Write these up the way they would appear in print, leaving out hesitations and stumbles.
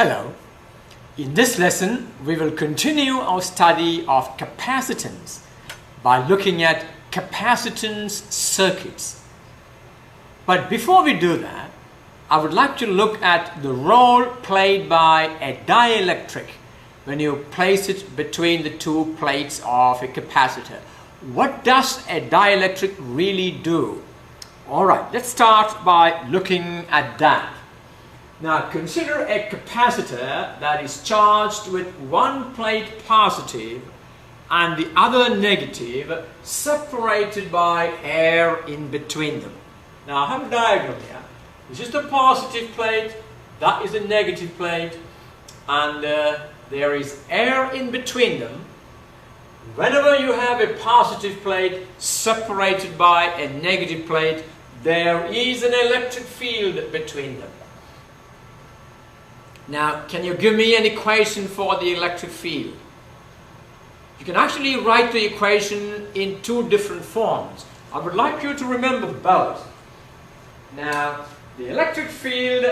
Hello. In this lesson, we will continue our study of capacitance by looking at capacitance circuits. But before we do that, I would like to look at the role played by a dielectric when you place it between the two plates of a capacitor. What does a dielectric really do? Alright, let's start by looking at that. Now consider a capacitor that is charged with one plate positive and the other negative, separated by air in between them. Now I have a diagram here. This is the positive plate, that is the negative plate, and there is air in between them. Whenever you have a positive plate separated by a negative plate, there is an electric field between them. Now, can you give me an equation for the electric field? You can actually write the equation in two different forms. I would like you to remember both. Now, the electric field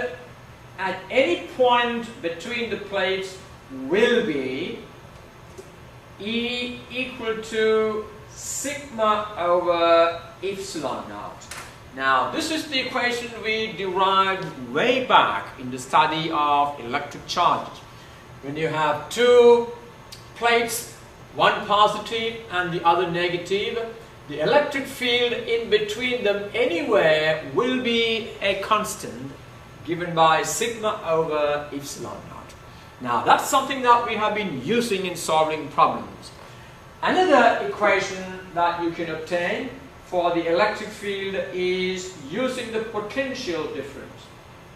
at any point between the plates will be E equal to sigma over epsilon naught. Now, this is the equation we derived way back in the study of electric charges. When you have two plates, one positive and the other negative, the electric field in between them anywhere will be a constant given by sigma over epsilon naught. Now, that's something that we have been using in solving problems. Another equation that you can obtain for the electric field is using the potential difference.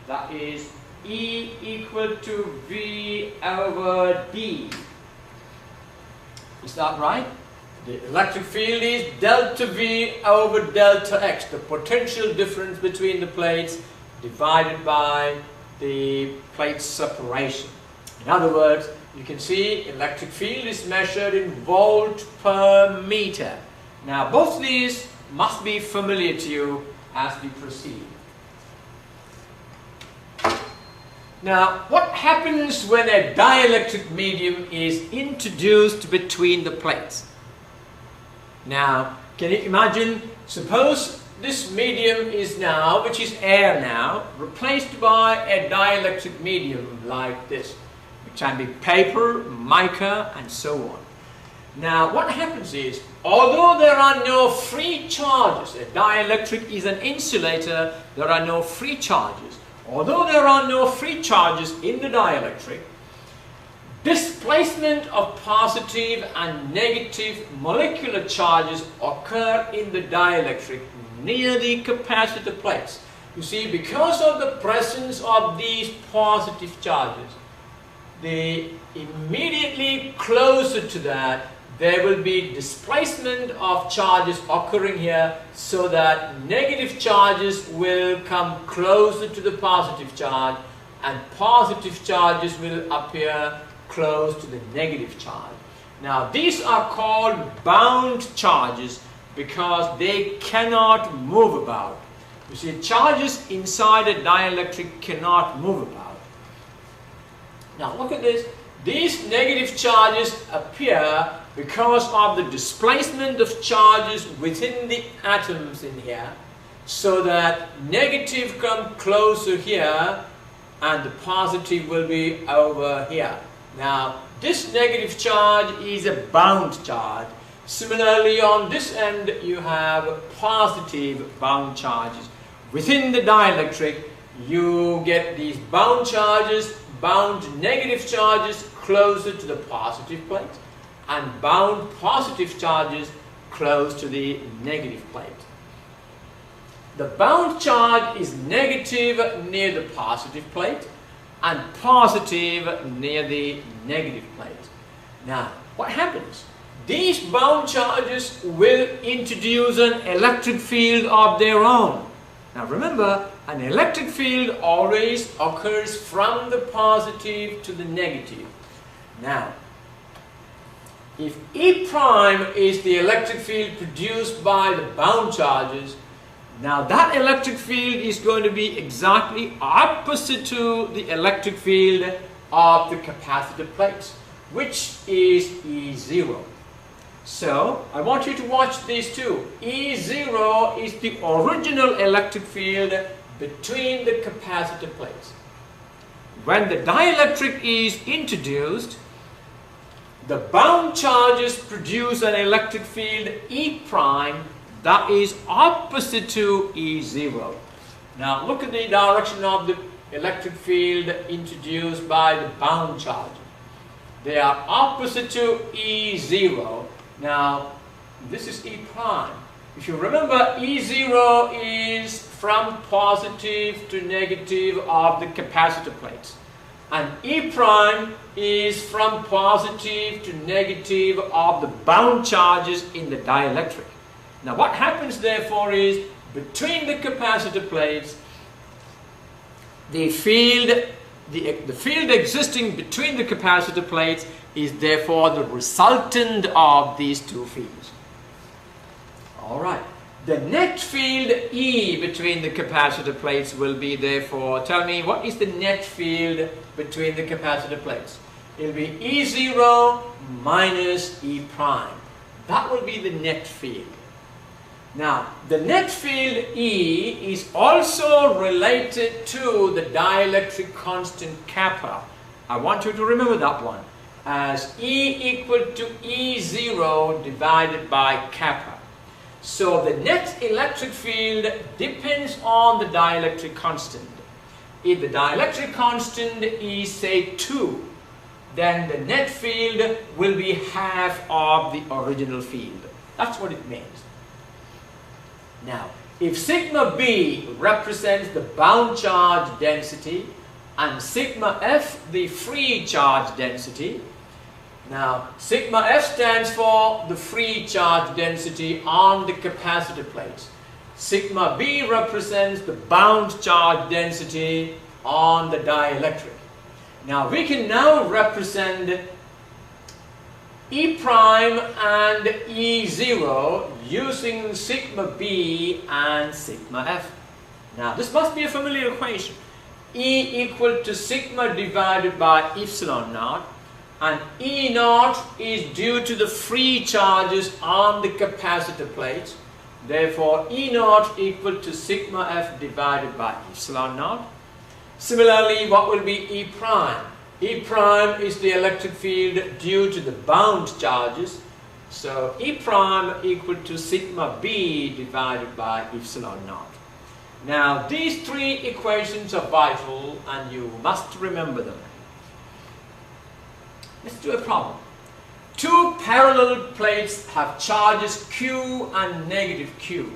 That is E equal to V over D. Is that right? The electric field is delta V over delta X, the potential difference between the plates divided by the plate separation. In other words, you can see electric field is measured in volt per meter. Now both these must be familiar to you as we proceed. Now, what happens when a dielectric medium is introduced between the plates? Now, can you imagine, suppose this medium is now, which is air now, replaced by a dielectric medium like this, which can be paper, mica, and so on. Now, what happens is, although there are no free charges, a dielectric is an insulator, there are no free charges. Although there are no free charges in the dielectric, displacement of positive and negative molecular charges occur in the dielectric near the capacitor plates. You see, because of the presence of these positive charges, immediately closer to that, there will be displacement of charges occurring here, so that negative charges will come closer to the positive charge and positive charges will appear close to the negative charge. Now these are called bound charges because they cannot move about. You see, charges inside a dielectric cannot move about. Now look at this. These negative charges appear because of the displacement of charges within the atoms in here, so that negative come closer here and the positive will be over here. Now this negative charge is a bound charge. Similarly, on this end you have positive bound charges. Within the dielectric you get these bound charges, bound negative charges closer to the positive plate, and bound positive charges close to the negative plate. The bound charge is negative near the positive plate and positive near the negative plate. Now, what happens? These bound charges will introduce an electric field of their own. Now remember, an electric field always occurs from the positive to the negative. Now, if E prime is the electric field produced by the bound charges, now that electric field is going to be exactly opposite to the electric field of the capacitor plates, which is E0. So I want you to watch these two. E0 is the original electric field between the capacitor plates. When the dielectric is introduced, the bound charges produce an electric field E prime that is opposite to E0. Now look at the direction of the electric field introduced by the bound charges. They are opposite to E0. Now this is E prime. If you remember, E0 is from positive to negative of the capacitor plates, and E prime is from positive to negative of the bound charges in the dielectric. Now what happens therefore is, between the capacitor plates, the field existing between the capacitor plates is therefore the resultant of these two fields. Alright, the net field E between the capacitor plates will be therefore, tell me, what is the net field between the capacitor plates? It will be E0 minus E prime. That will be the net field. Now, the net field E is also related to the dielectric constant kappa. I want you to remember that one as E equal to E0 divided by kappa. So the net electric field depends on the dielectric constant. If the dielectric constant is, say, 2, then the net field will be half of the original field. That's what it means. Now, if sigma B represents the bound charge density and sigma F the free charge density, now sigma F stands for the free charge density on the capacitor plates. Sigma B represents the bound charge density on the dielectric. Now we can now represent E prime and E0 using sigma B and sigma F. Now this must be a familiar equation. E equal to sigma divided by epsilon naught, and E naught is due to the free charges on the capacitor plates. Therefore E naught equal to sigma F divided by epsilon naught. Similarly, what will be E prime? E prime is the electric field due to the bound charges. So E prime equal to sigma B divided by epsilon naught. Now these three equations are vital and you must remember them. Let's do a problem. Two parallel plates have charges Q and negative Q.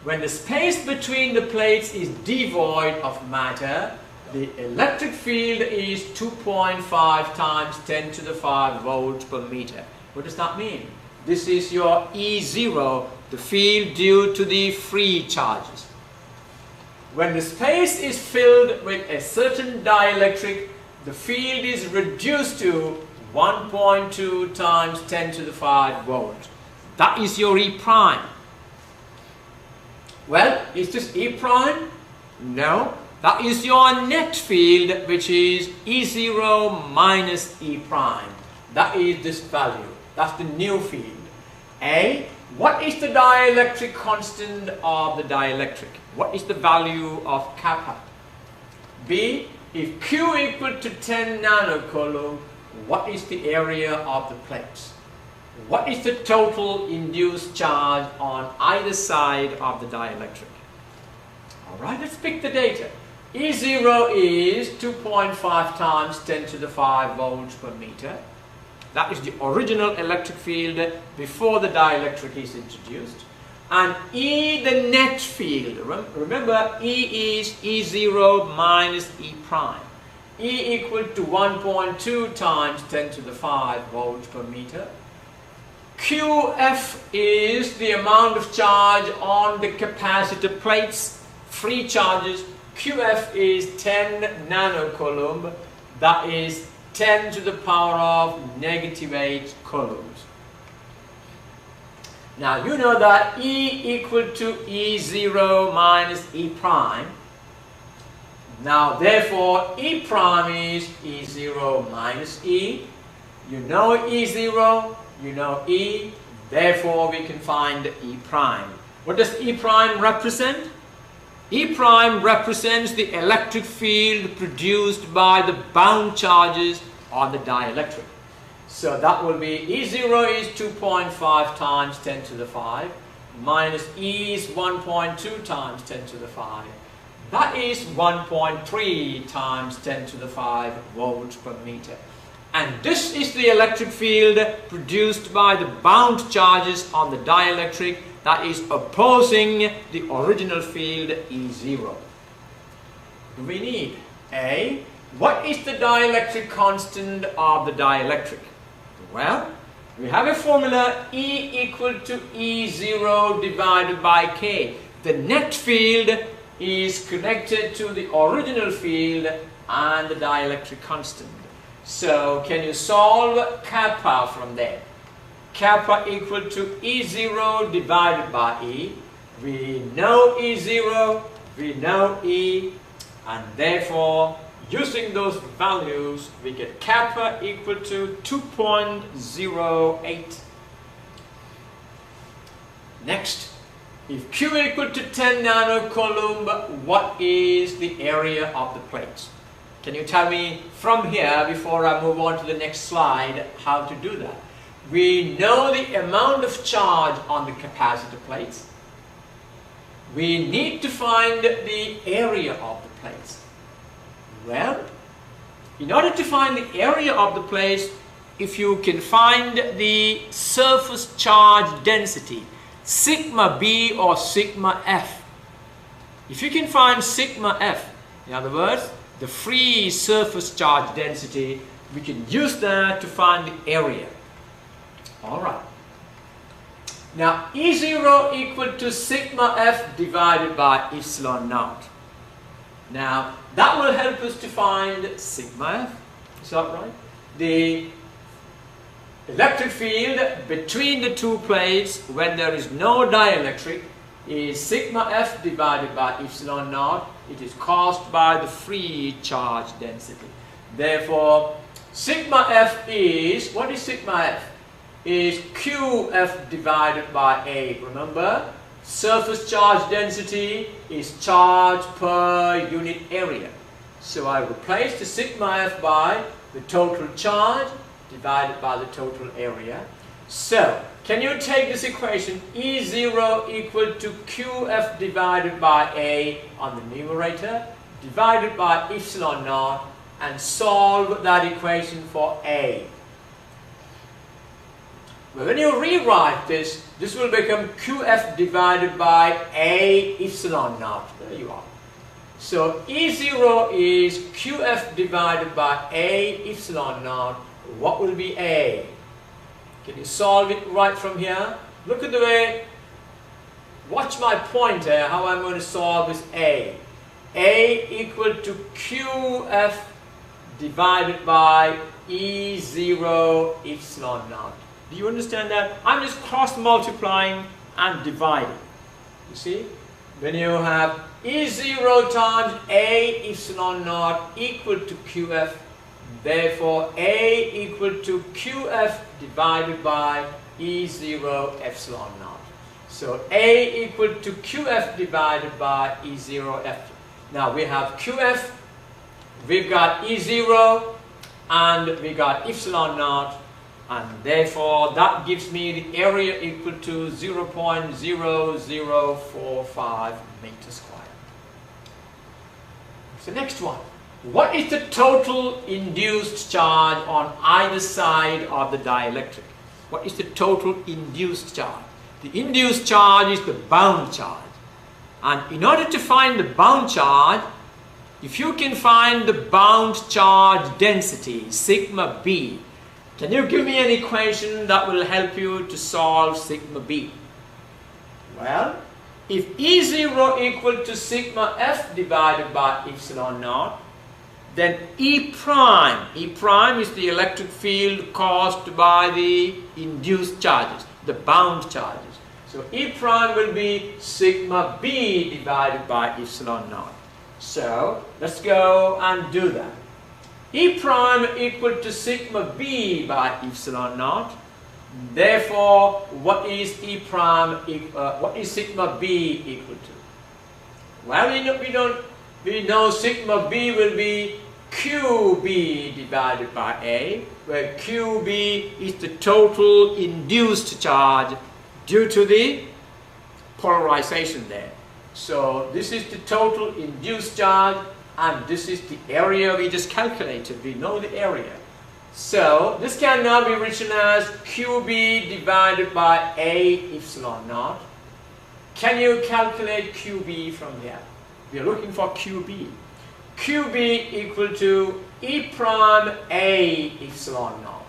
When the space between the plates is devoid of matter, the electric field is 2.5 times 10 to the 5 volts per meter. What does that mean? This is your E0, the field due to the free charges. When the space is filled with a certain dielectric, the field is reduced to 1.2 times 10 to the 5 volts. That is your E prime. Well, is this E prime? No. That is your net field, which is E0 minus E prime. That is this value. That's the new field. A, what is the dielectric constant of the dielectric? What is the value of kappa? B, if Q equal to 10 nanocoulomb, what is the area of the plates? What is the total induced charge on either side of the dielectric? Alright, let's pick the data. E0 is 2.5 times 10 to the 5 volts per meter. That is the original electric field before the dielectric is introduced. And E, the net field, remember E is E0 minus E prime. E equal to 1.2 times 10 to the 5 volts per meter. QF is the amount of charge on the capacitor plates, free charges. QF is 10 nanocoulomb, that is 10 to the power of negative 8 coulombs. Now you know that E equal to E0 minus E prime. Now therefore E prime is E0 minus E. You know E0, you know E, therefore we can find E prime. What does E prime represent? E prime represents the electric field produced by the bound charges on the dielectric. So that will be E0 is 2.5 times 10 to the 5 minus E is 1.2 times 10 to the 5. That is 1.3 times 10 to the 5 volts per meter. And this is the electric field produced by the bound charges on the dielectric that is opposing the original field E0. We need A. What is the dielectric constant of the dielectric? Well, we have a formula E equal to E0 divided by K. The net field is connected to the original field and the dielectric constant. So can you solve kappa from there? Kappa equal to E0 divided by E. We know E0, we know E, and therefore using those values we get kappa equal to 2.08. Next, if Q equal to 10 nanocoulomb, what is the area of the plates? Can you tell me from here, before I move on to the next slide, how to do that? We know the amount of charge on the capacitor plates. We need to find the area of the plates. Well, in order to find the area of the plates, if you can find the surface charge density, sigma B or sigma F. If you can find sigma F, in other words, the free surface charge density, we can use that to find the area. Alright. Now E0 equal to sigma F divided by epsilon naught. Now that will help us to find sigma F. Is that right? The electric field between the two plates when there is no dielectric is sigma F divided by epsilon naught. It is caused by the free charge density. Therefore, sigma F is, what is sigma F? Is QF divided by A. Remember, surface charge density is charge per unit area. So I replace the sigma F by the total charge divided by the total area. So, can you take this equation E0 equal to QF divided by A on the numerator divided by epsilon naught and solve that equation for A? Well, when you rewrite this, this will become QF divided by A epsilon naught. There you are. So E0 is QF divided by A epsilon naught. What will be A? Can you solve it right from here? Look at the way, watch my pointer, how I'm going to solve this A. A equal to QF divided by E0 epsilon naught. Do you understand that? I'm just cross multiplying and dividing. You see? When you have E0 times A epsilon naught equal to QF, therefore A equal to QF divided by E0 epsilon naught. So A equal to QF divided by E0 epsilon. Now we have QF, we've got E0, and we got epsilon naught, and therefore that gives me the area equal to 0.0045 meters squared. So next one. What is the total induced charge on either side of the dielectric? What is the total induced charge? The induced charge is the bound charge. And in order to find the bound charge, if you can find the bound charge density, sigma B, can you give me an equation that will help you to solve sigma B? Well, if E0 equal to sigma F divided by epsilon naught, then E prime is the electric field caused by the induced charges, the bound charges. So E prime will be sigma B divided by epsilon naught. So let's go and do that. E prime equal to sigma b by epsilon naught. Therefore, what is E prime? What is sigma b equal to? Well, we know sigma b will be QB divided by A, where QB is the total induced charge due to the polarization there. So this is the total induced charge, and this is the area we just calculated. We know the area. So this can now be written as QB divided by A epsilon naught. Can you calculate QB from here? We are looking for QB. QB equal to E prime A epsilon naught.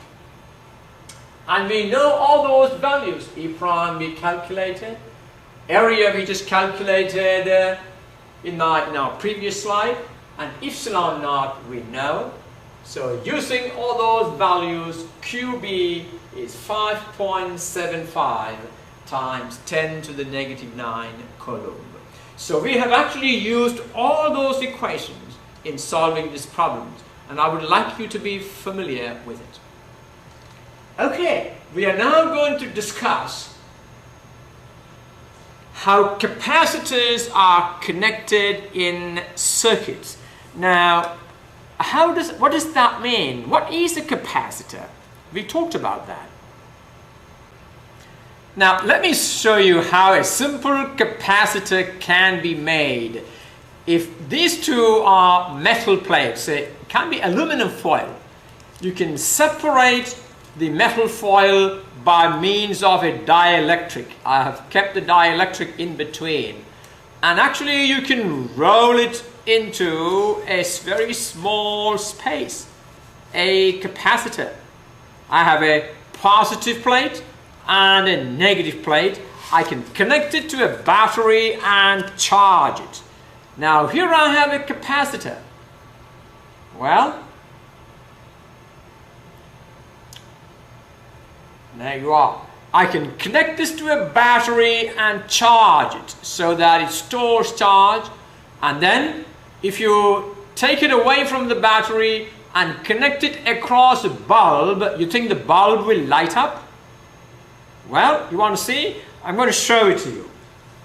And we know all those values. E prime we calculated. Area we just calculated in our previous slide. And epsilon naught we know. So using all those values, QB is 5.75 times 10 to the negative 9 coulomb. So we have actually used all those equations in solving this problem, and I would like you to be familiar with it. Okay, we are now going to discuss how capacitors are connected in circuits. Now, what does that mean? What is a capacitor? We talked about that. Now, let me show you how a simple capacitor can be made. If these two are metal plates, it can be aluminum foil. You can separate the metal foil by means of a dielectric. I have kept the dielectric in between. And actually you can roll it into a very small space, a capacitor. I have a positive plate and a negative plate. I can connect it to a battery and charge it. Now here I have a capacitor. Well, there you are. I can connect this to a battery and charge it so that it stores charge, and then if you take it away from the battery and connect it across a bulb, you think the bulb will light up? Well, you want to see? I'm going to show it to you.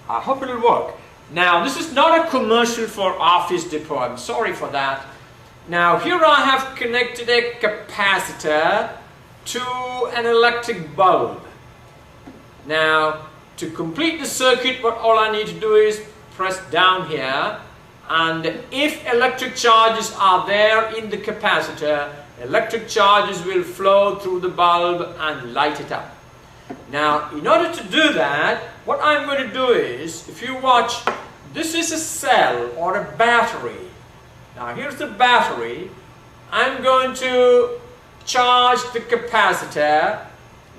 I hope it will work. Now, this is not a commercial for Office Depot. I'm sorry for that. Now, here I have connected a capacitor to an electric bulb. Now, to complete the circuit, all I need to do is press down here, and if electric charges are there in the capacitor, electric charges will flow through the bulb and light it up. Now, in order to do that, what I'm going to do is, if you watch, this is a cell or a battery. Now, here's the battery. I'm going to charge the capacitor.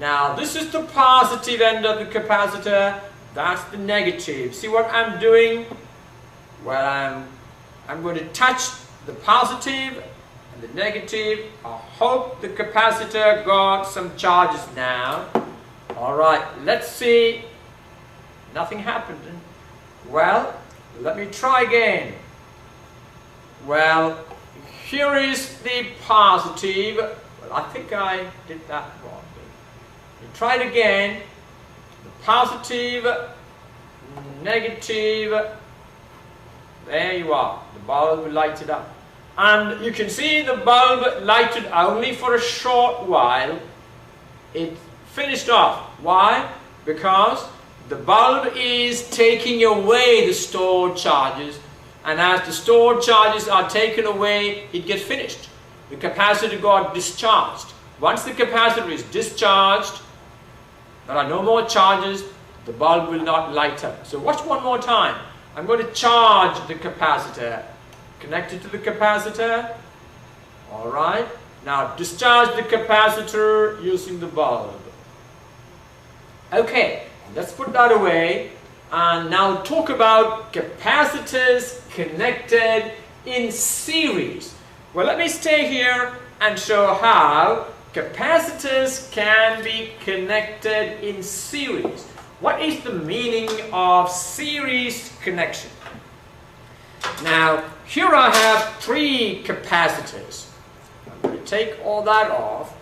Now, this is the positive end of the capacitor. That's the negative. See what I'm doing? Well, I'm going to touch the positive and the negative. I hope the capacitor got some charges now. Alright, let's see. Nothing happened. Well, let me try again. Well, here is the positive. Well, I think I did that wrong. Try it again. The positive, negative. There you are. The bulb lighted up. And you can see the bulb lighted only for a short while. It finished off. Why? Because the bulb is taking away the stored charges, and as the stored charges are taken away, it gets finished. The capacitor got discharged. Once the capacitor is discharged, there are no more charges, the bulb will not light up. So watch one more time. I'm going to charge the capacitor. Connect it to the capacitor. Alright. Now discharge the capacitor using the bulb. Okay, let's put that away and now talk about capacitors connected in series. Well, let me stay here and show how capacitors can be connected in series. What is the meaning of series connection? Now, here I have 3 capacitors. I'm going to take all that off.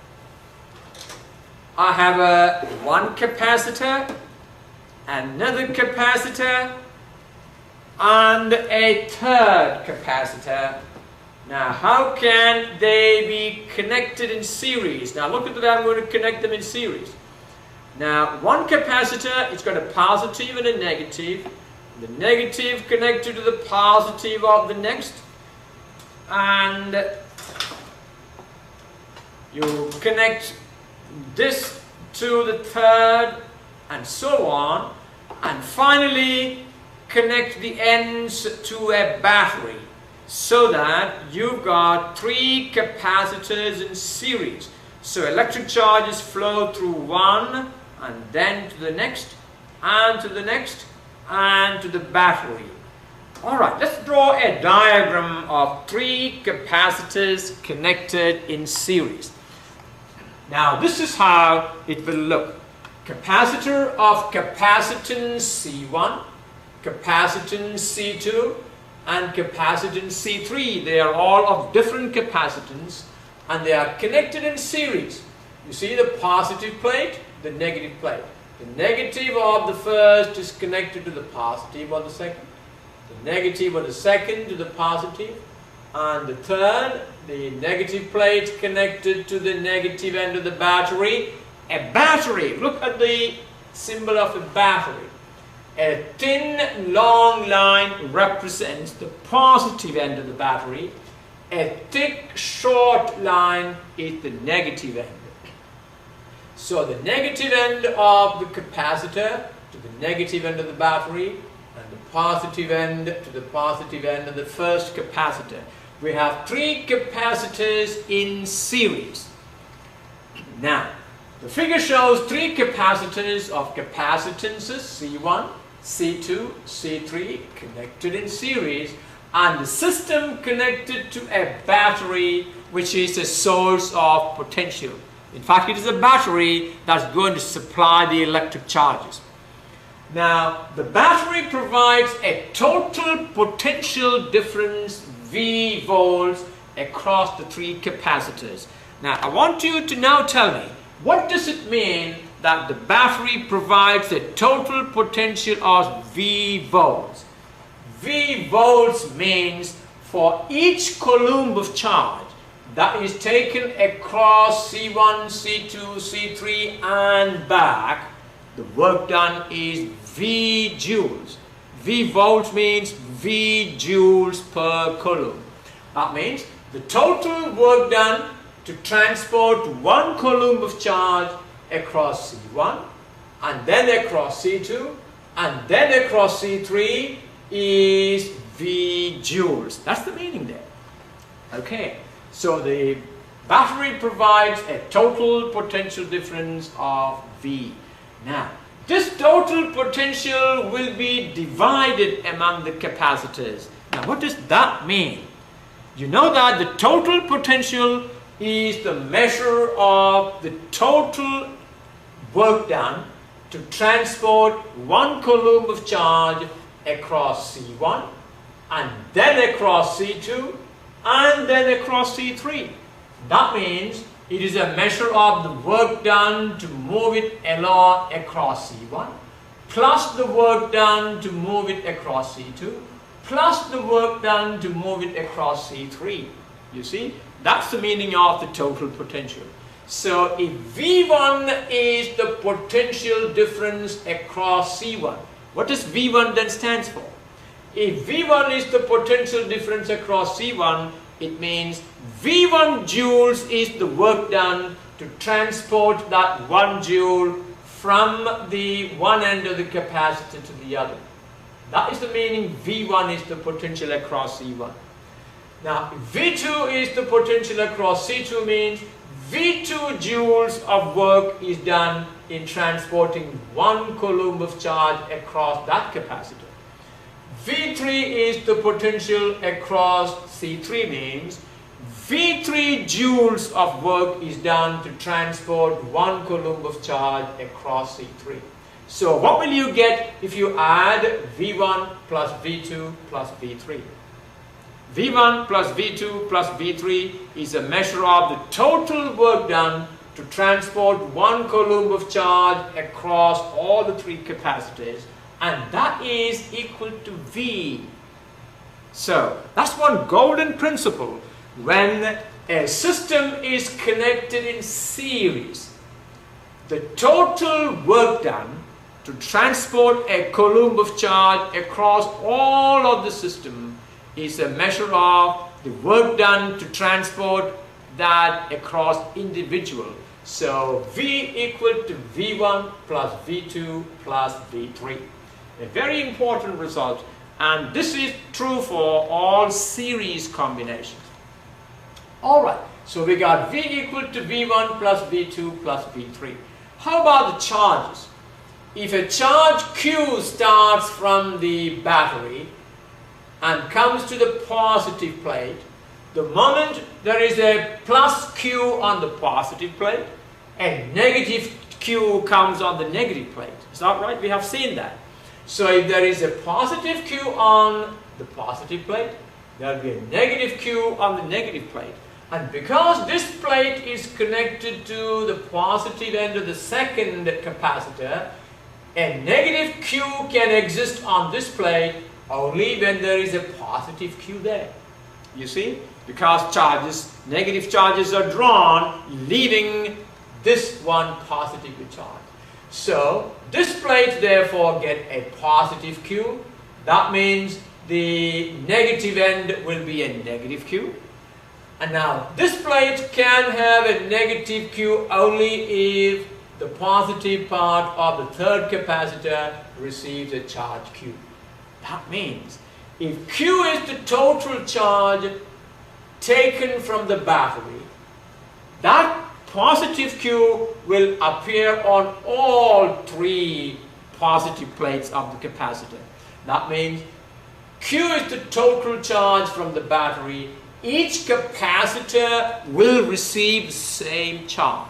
I have one capacitor, another capacitor, and a third capacitor. Now, how can they be connected in series? Now, look at the way I'm going to connect them in series. Now, one capacitor, it's got a positive and a negative. The negative connected to the positive of the next. And you connect this to the third, and so on. And finally, connect the ends to a battery, so that you've got 3 capacitors in series. So electric charges flow through one, and then to the next, and to the next, and to the battery. Alright, let's draw a diagram of 3 capacitors connected in series. Now this is how it will look. Capacitor of capacitance C1, capacitance C2, and capacitance C3. They are all of different capacitance, and they are connected in series. You see the positive plate, the negative plate. The negative of the first is connected to the positive of the second. The negative of the second to the positive. And the third, the negative plate connected to the negative end of the battery. A battery, look at the symbol of a battery. A thin, long line represents the positive end of the battery. A thick, short line is the negative end. So the negative end of the capacitor to the negative end of the battery, and the positive end to the positive end of the first capacitor. We have 3 capacitors in series. Now, the figure shows 3 capacitors of capacitances C1, C2, C3 connected in series, and the system connected to a battery which is a source of potential. In fact, it is a battery that's going to supply the electric charges. Now, the battery provides a total potential difference V volts across the 3 capacitors. Now, I want you to now tell me, what does it mean that the battery provides a total potential of V volts? V volts means for each coulomb of charge that is taken across C1, C2, C3 and back, the work done is V joules. V volts means V joules per coulomb. That means the total work done to transport 1 coulomb of charge across C1, and then across C2, and then across C3 is V joules. That's the meaning there. Okay, so the battery provides a total potential difference of V. Now, this total potential will be divided among the capacitors. Now, what does that mean? You know that the total potential is the measure of the total work done to transport 1 coulomb of charge across C1, and then across C2, and then across C3. That means it is a measure of the work done to move it along across C1, plus the work done to move it across C2, plus the work done to move it across C3. You see, that's the meaning of the total potential. So if V1 is the potential difference across C1, what does V1 then stands for? If V1 is the potential difference across C1, it means V1 joules is the work done to transport that 1 joule from the one end of the capacitor to the other. That is the meaning V1 is the potential across C1. Now, V2 is the potential across C2 means V2 joules of work is done in transporting 1 coulomb of charge across that capacitor. V3 is the potential across C3 means V3 joules of work is done to transport 1 coulomb of charge across C3. So what will you get if you add V1 plus V2 plus V3? V1 plus V2 plus V3 is a measure of the total work done to transport 1 coulomb of charge across all the 3 capacitors, and that is equal to V. So that's one golden principle when a system is connected in series. The total work done to transport a coulomb of charge across all of the system is a measure of the work done to transport that across individual. So V equal to V1 plus V2 plus V3. A very important result, and this is true for all series combinations. Alright, so we got V equal to V1 plus V2 plus V3. How about the charges? If a charge Q starts from the battery and comes to the positive plate, the moment there is a plus Q on the positive plate, a negative Q comes on the negative plate. Is that right? We have seen that. So if there is a positive Q on the positive plate, there will be a negative Q on the negative plate. And because this plate is connected to the positive end of the second capacitor, a negative Q can exist on this plate only when there is a positive Q there. You see? Because charges, negative charges are drawn, leaving this one positively charged. So this plate therefore get a positive Q. That means the negative end will be a negative Q. And now this plate can have a negative Q only if the positive part of the third capacitor receives a charge Q. That means if Q is the total charge taken from the battery, that positive Q will appear on all 3 positive plates of the capacitor. That means Q is the total charge from the battery. Each capacitor will receive the same charge.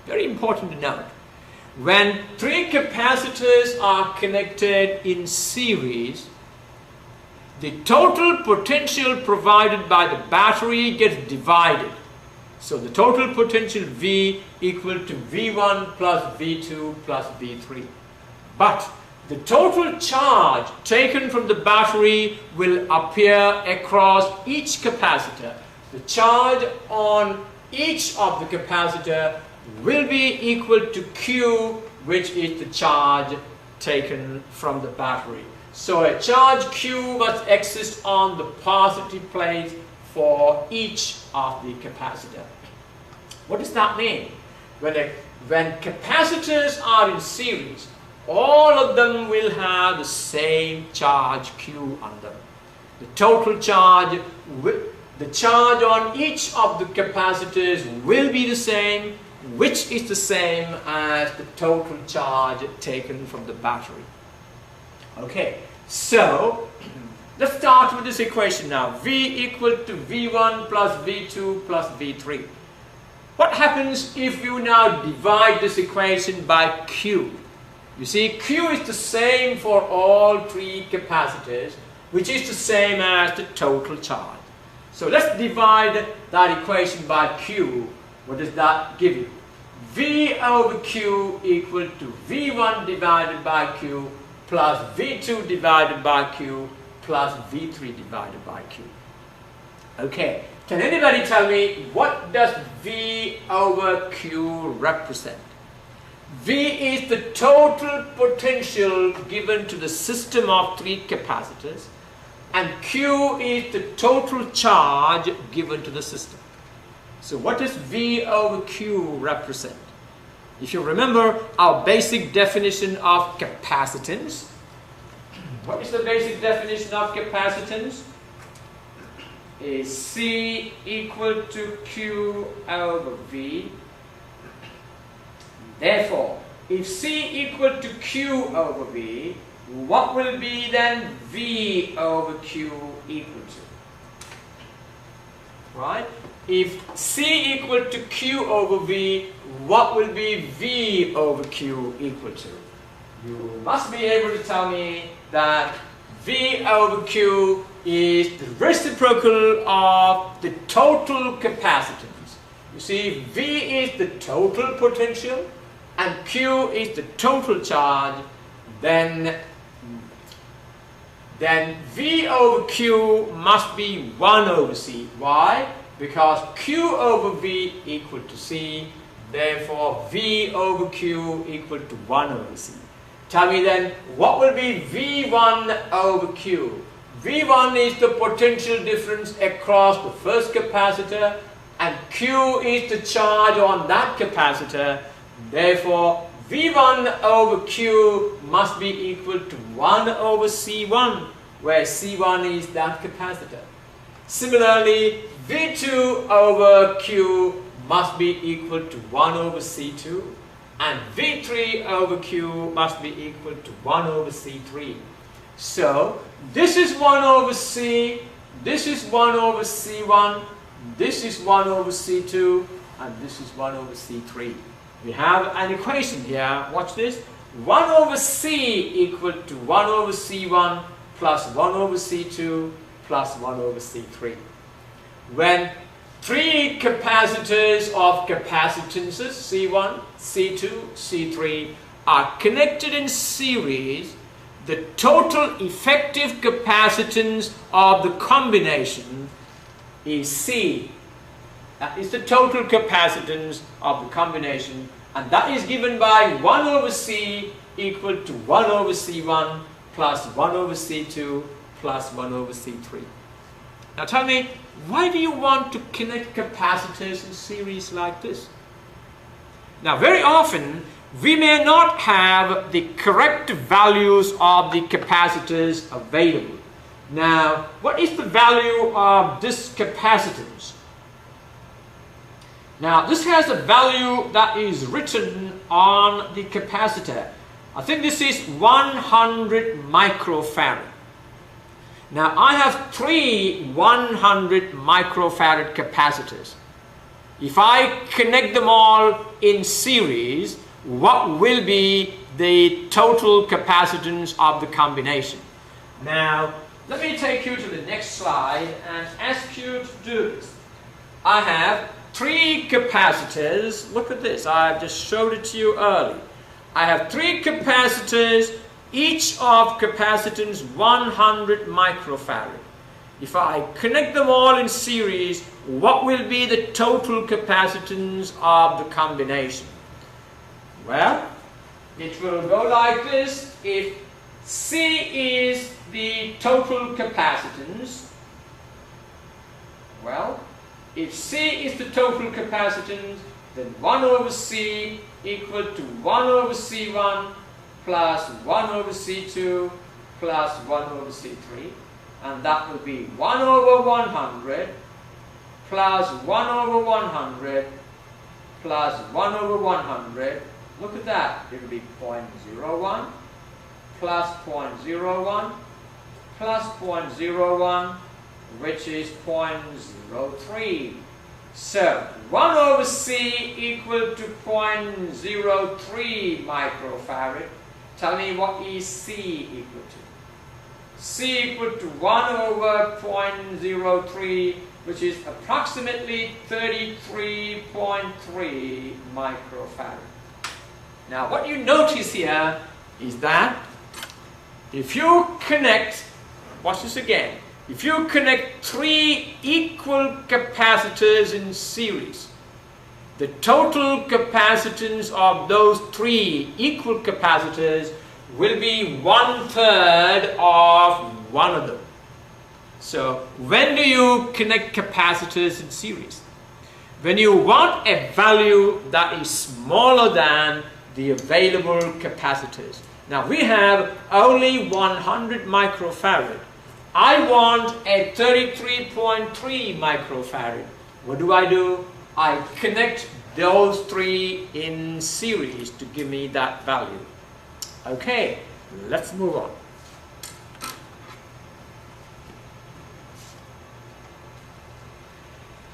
Very important to note. When 3 capacitors are connected in series, the total potential provided by the battery gets divided. So the total potential V equal to V1 plus V2 plus V3. But the total charge taken from the battery will appear across each capacitor. The charge on each of the capacitor will be equal to Q, which is the charge taken from the battery. So a charge Q must exist on the positive plate for each of the capacitor. What does that mean? When capacitors are in series, all of them will have the same charge Q on them. The total charge, the charge on each of the capacitors will be the same, which is the same as the total charge taken from the battery. Okay, so let's start with this equation now. V equal to V1 plus V2 plus V3. What happens if you now divide this equation by Q? You see, Q is the same for all 3 capacitors, which is the same as the total charge. So let's divide that equation by Q. What does that give you? V over Q equal to V1 divided by Q plus V2 divided by Q plus V3 divided by Q. Okay, can anybody tell me what does V over Q represent? V is the total potential given to the system of 3 capacitors, and Q is the total charge given to the system. So what does V over Q represent? If you remember our basic definition of capacitance, what is the basic definition of capacitance? Is C equal to Q over V. Therefore, if C equal to Q over V, what will be then V over Q equal to? Right? If C equal to Q over V, what will be V over Q equal to? You must be able to tell me that V over Q is the reciprocal of the total capacitance. You see, V is the total potential and Q is the total charge. Then V over Q must be 1 over C. Why? Because Q over V equal to C. Therefore, V over Q equal to 1 over C. Tell me then, what will be V1 over Q? V1 is the potential difference across the first capacitor and Q is the charge on that capacitor. Therefore, V1 over Q must be equal to 1 over C1, where C1 is that capacitor. Similarly, V2 over Q must be equal to 1 over C2 and V3 over Q must be equal to 1 over C3. So, this is 1 over C, this is 1 over C1, this is 1 over C2 and this is 1 over C3. We have an equation here, watch this, 1 over C equal to 1 over C1 plus 1 over C2 plus 1 over C3. When three capacitors of capacitances C1, C2, C3 are connected in series, the total effective capacitance of the combination is C. That is the total capacitance of the combination, and that is given by 1 over C equal to 1 over C1 plus 1 over C2 plus 1 over C3. Now tell me, why do you want to connect capacitors in series like this? Now very often, we may not have the correct values of the capacitors available. Now, what is the value of this capacitance? Now, this has a value that is written on the capacitor. I think this is 100 microfarad. Now, I have three 100 microfarad capacitors. If I connect them all in series, what will be the total capacitance of the combination? Now, let me take you to the next slide and ask you to do this. I have three capacitors. Look at this. I've just showed it to you earlier. I have three capacitors, each of capacitance 100 microfarad. If I connect them all in series, what will be the total capacitance of the combination? Well, it will go like this. If C is the total capacitance, well, if C is the total capacitance, then 1 over C equal to 1 over C1 plus 1 over C2 plus 1 over C3, and that will be 1 over 100 plus 1 over 100 plus 1 over 100. Look at that. It will be 0.01 plus 0.01 plus 0.01, which is 0.03. So 1 over C equal to 0.03 microfarad. Tell me, what is C equal to? C equal to 1 over 0.03, which is approximately 33.3 microfarad. Now, what you notice here is that if you connect, watch this again, if you connect three equal capacitors in series, the total capacitance of those three equal capacitors will be 1/3 of one of them. So, when do you connect capacitors in series? When you want a value that is smaller than the available capacitors. Now, we have only 100 microfarad. I want a 33.3 microfarad. What do? I connect those three in series to give me that value. Okay, let's move on.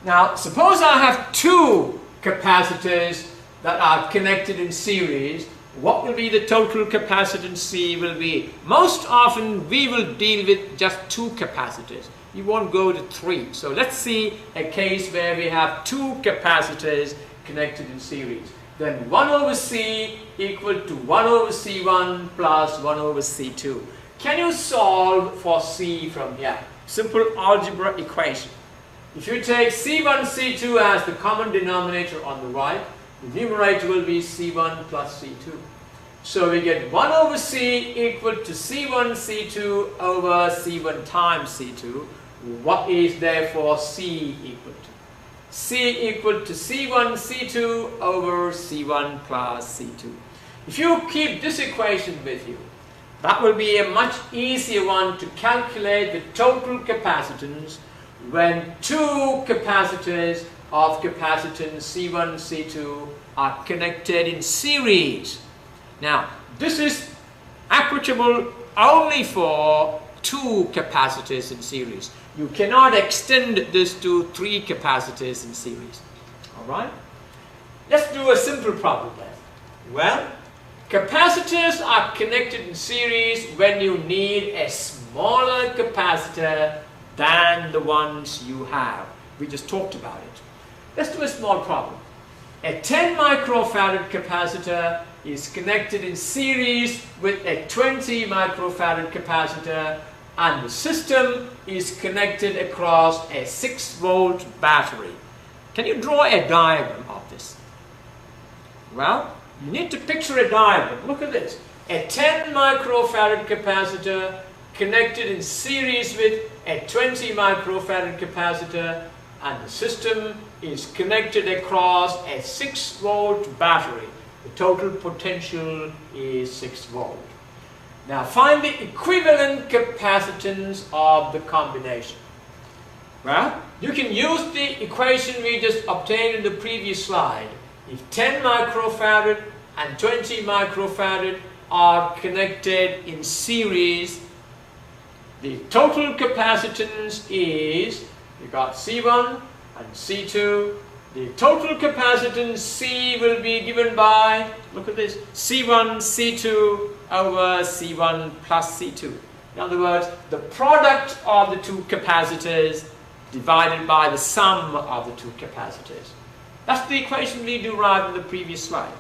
Now, suppose I have two capacitors that are connected in series. what will be the total capacitance C will be? Most often we will deal with just 2 capacitors. You won't go to 3. So let's see a case where we have 2 capacitors connected in series. Then 1 over C equal to 1 over C1 plus 1 over C2. Can you solve for C from here? Simple algebra equation. If you take C1, C2 as the common denominator on the right, the numerator will be C1 plus C2. So we get 1 over C equal to C1, C2 over C1 times C2. What is therefore C equal to? C equal to C1, C2 over C1 plus C2. If you keep this equation with you, that will be a much easier one to calculate the total capacitance when 2 capacitors of capacitance C1, C2 are connected in series. Now, this is applicable only for 2 capacitors in series. You cannot extend this to 3 capacitors in series. Alright? Let's do a simple problem then. Well, capacitors are connected in series when you need a smaller capacitor than the ones you have. We just talked about it. Let's do a small problem. A 10 microfarad capacitor is connected in series with a 20 microfarad capacitor, and the system is connected across a 6-volt battery. Can you draw a diagram of this? Well, you need to picture a diagram. Look at this. A 10 microfarad capacitor connected in series with a 20 microfarad capacitor, and the system is connected across a 6-volt battery. The total potential is 6 volt. Now find the equivalent capacitance of the combination. Well, you can use the equation we just obtained in the previous slide. If 10 microfarad and 20 microfarad are connected in series, the total capacitance is, you got C1 and C2. The total capacitance C will be given by, look at this, C1, C2 over C1 plus C2. In other words, the product of the 2 capacitors divided by the sum of the 2 capacitors. That's the equation we derived in the previous slide.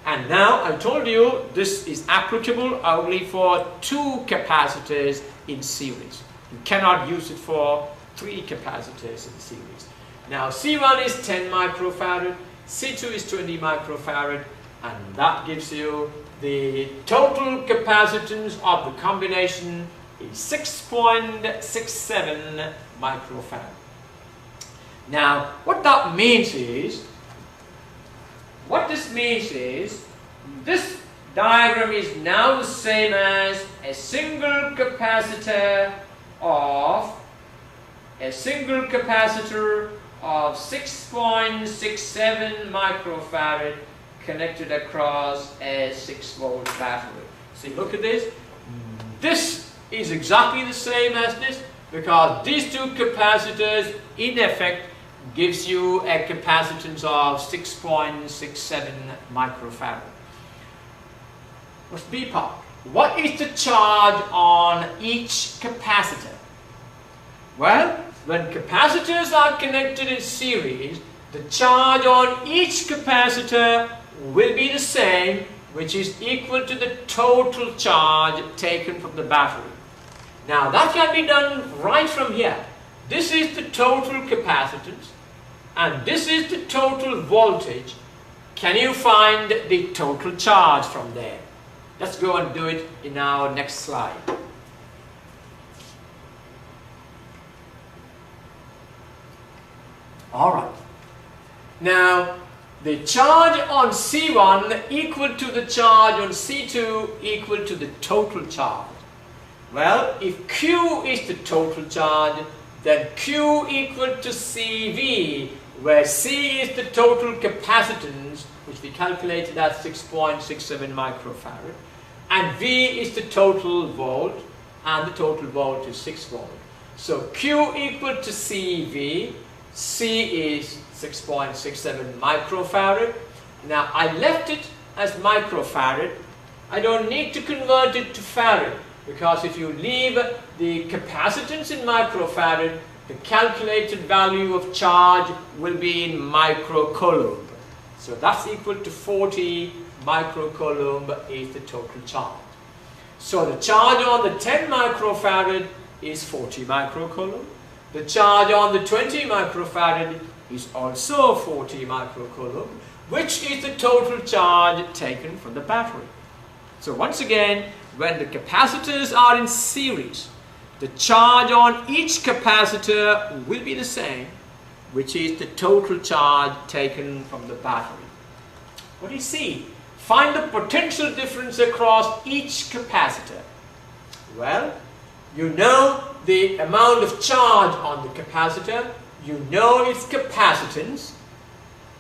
And now I told you this is applicable only for 2 capacitors in series. You cannot use it for 3 capacitors in series. Now C1 is 10 microfarad, C2 is 20 microfarad, and that gives you the total capacitance of the combination is 6.67 microfarad. Now what that means is, this diagram is now the same as a single capacitor of 6.67 microfarad connected across a 6-volt battery. See, look at this. This is exactly the same as this, because these 2 capacitors in effect gives you a capacitance of 6.67 microfarad. What's B part? What is the charge on each capacitor? Well, when capacitors are connected in series, the charge on each capacitor will be the same, which is equal to the total charge taken from the battery. Now that can be done right from here. This is the total capacitance and this is the total voltage. Can you find the total charge from there? Let's go and do it in our next slide. Alright. Now, the charge on C1 equal to the charge on C2 equal to the total charge. Well, if Q is the total charge, then Q equal to CV, where C is the total capacitance, which we calculated at 6.67 microfarad, and V is the total volt, and the total volt is 6 volt. So Q equal to CV, C is 6.67 microfarad. Now I left it as microfarad. I don't need to convert it to farad, because if you leave the capacitance in microfarad, the calculated value of charge will be in microcoulomb. So that's equal to 40 microcoulomb is the total charge. So the charge on the 10 microfarad is 40 microcoulomb. The charge on the 20 microfarad is also 40 microcoulomb, which is the total charge taken from the battery. So once again, when the capacitors are in series, the charge on each capacitor will be the same, which is the total charge taken from the battery. What do you see? Find the potential difference across each capacitor. Well, you know the amount of charge on the capacitor, you know its capacitance,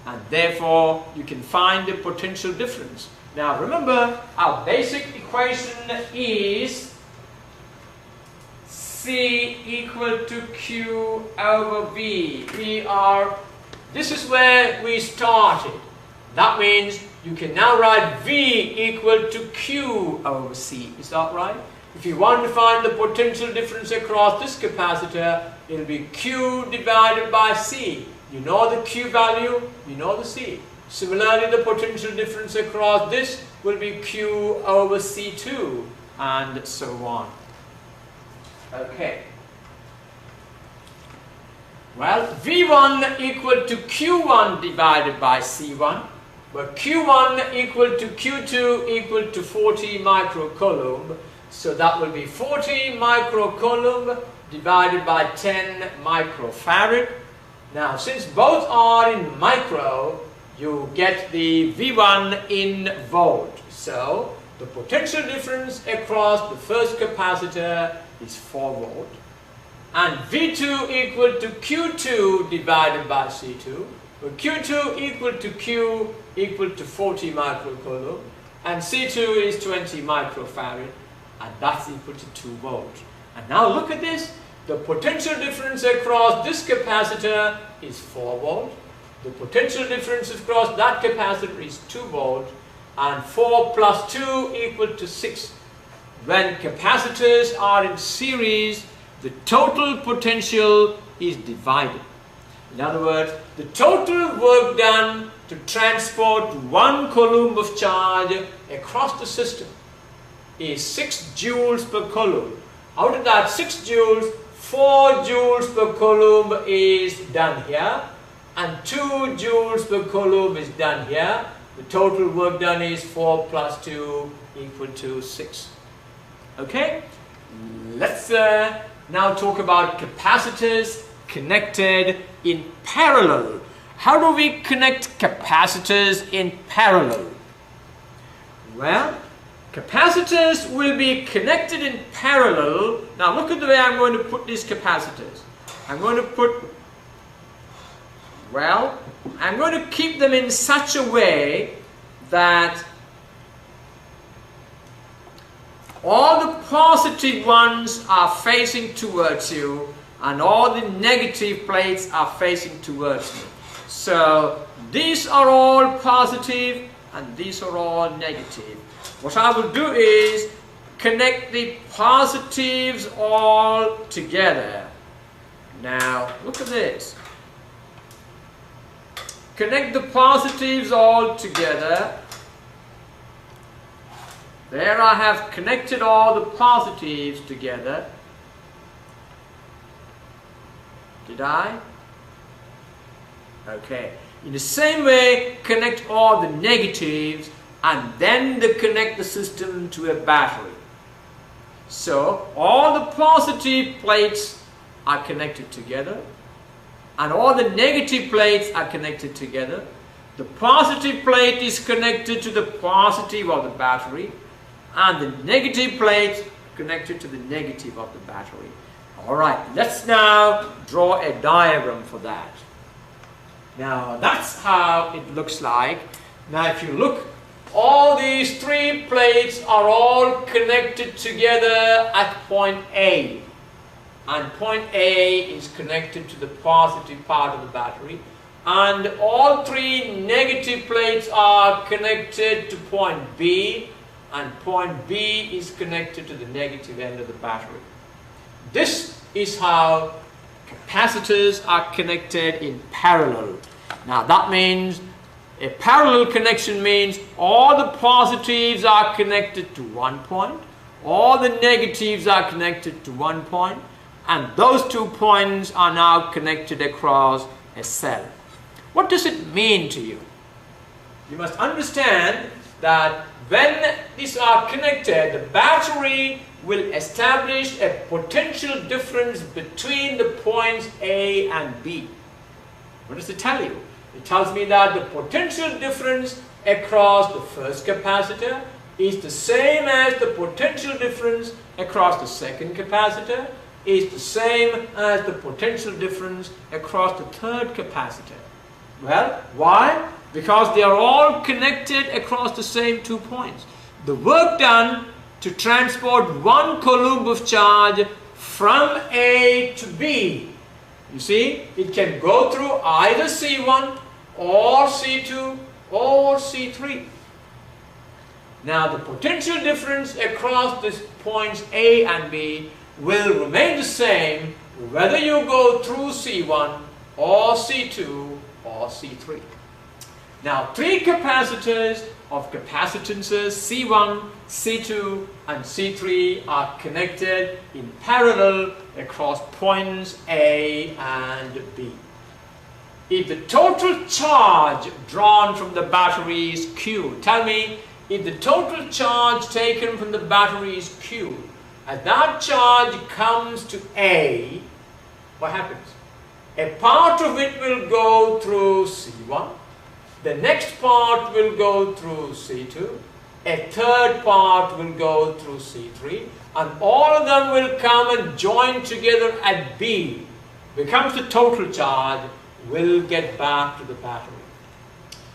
and therefore you can find the potential difference. Now remember, our basic equation is C equal to Q over V. This is where we started. That means you can now write V equal to Q over C. Is that right? If you want to find the potential difference across this capacitor, it will be Q divided by C. You know the Q value, you know the C. Similarly, the potential difference across this will be Q over C2, and so on. Okay. Well, V1 equal to Q1 divided by C1, where Q1 equal to Q2 equal to 40 microcoulomb. So that will be 40 microcoulomb divided by 10 microfarad. Now, since both are in micro, you get the V1 in volt. So the potential difference across the first capacitor is 4 volt. And V2 equal to Q2 divided by C2, where Q2 equal to Q equal to 40 microcoulomb, and C2 is 20 microfarad, and that's equal to 2 volt. And now look at this. The potential difference across this capacitor is 4 volt. The potential difference across that capacitor is 2 volt. And 4 plus 2 equal to 6. When capacitors are in series, the total potential is divided. In other words, the total work done to transport 1 coulomb of charge across the system is 6 joules per coulomb. Out of that 6 joules, 4 joules per coulomb is done here, and 2 joules per coulomb is done here. The total work done is 4 plus 2 equal to 6. Okay? Let's now talk about capacitors connected in parallel. How do we connect capacitors in parallel? Well, capacitors will be connected in parallel. Now look at the way I'm going to put these capacitors. I'm going to keep them in such a way that all the positive ones are facing towards you and all the negative plates are facing towards me. So these are all positive and these are all negative. What I will do is connect the positives all together. Now look at this. Connect the positives all together. There I have connected all the positives together. Did I? Okay. In the same way, connect all the negatives and then connect the system to a battery. So all the positive plates are connected together and all the negative plates are connected together. The positive plate is connected to the positive of the battery and the negative plate connected to the negative of the battery. Alright, let's now draw a diagram for that. Now that's how it looks like. Now if you look, all these 3 plates are all connected together at point A. And point A is connected to the positive part of the battery. and all three negative plates are connected to point B, and point B is connected to the negative end of the battery. This is how capacitors are connected in parallel. Now that means a parallel connection means all the positives are connected to one point, all the negatives are connected to one point, and those 2 points are now connected across a cell. What does it mean to you? You must understand that when these are connected, the battery will establish a potential difference between the points A and B. What does it tell you? It tells me that the potential difference across the first capacitor is the same as the potential difference across the second capacitor, is the same as the potential difference across the third capacitor. Well, why? Because they are all connected across the same 2 points. The work done to transport 1 coulomb of charge from A to B, you see, it can go through either C1 or C2 or C3. Now the potential difference across the points A and B will remain the same whether you go through C1 or C2 or C3. Now 3 capacitors of capacitances C1, C2 and C3 are connected in parallel across points A and B. If the total charge drawn from the battery is Q, tell me, if the total charge taken from the battery is Q, as that charge comes to A, what happens? A part of it will go through C1, the next part will go through C2, a third part will go through C3, and all of them will come and join together at B. Becomes the total charge, will get back to the battery.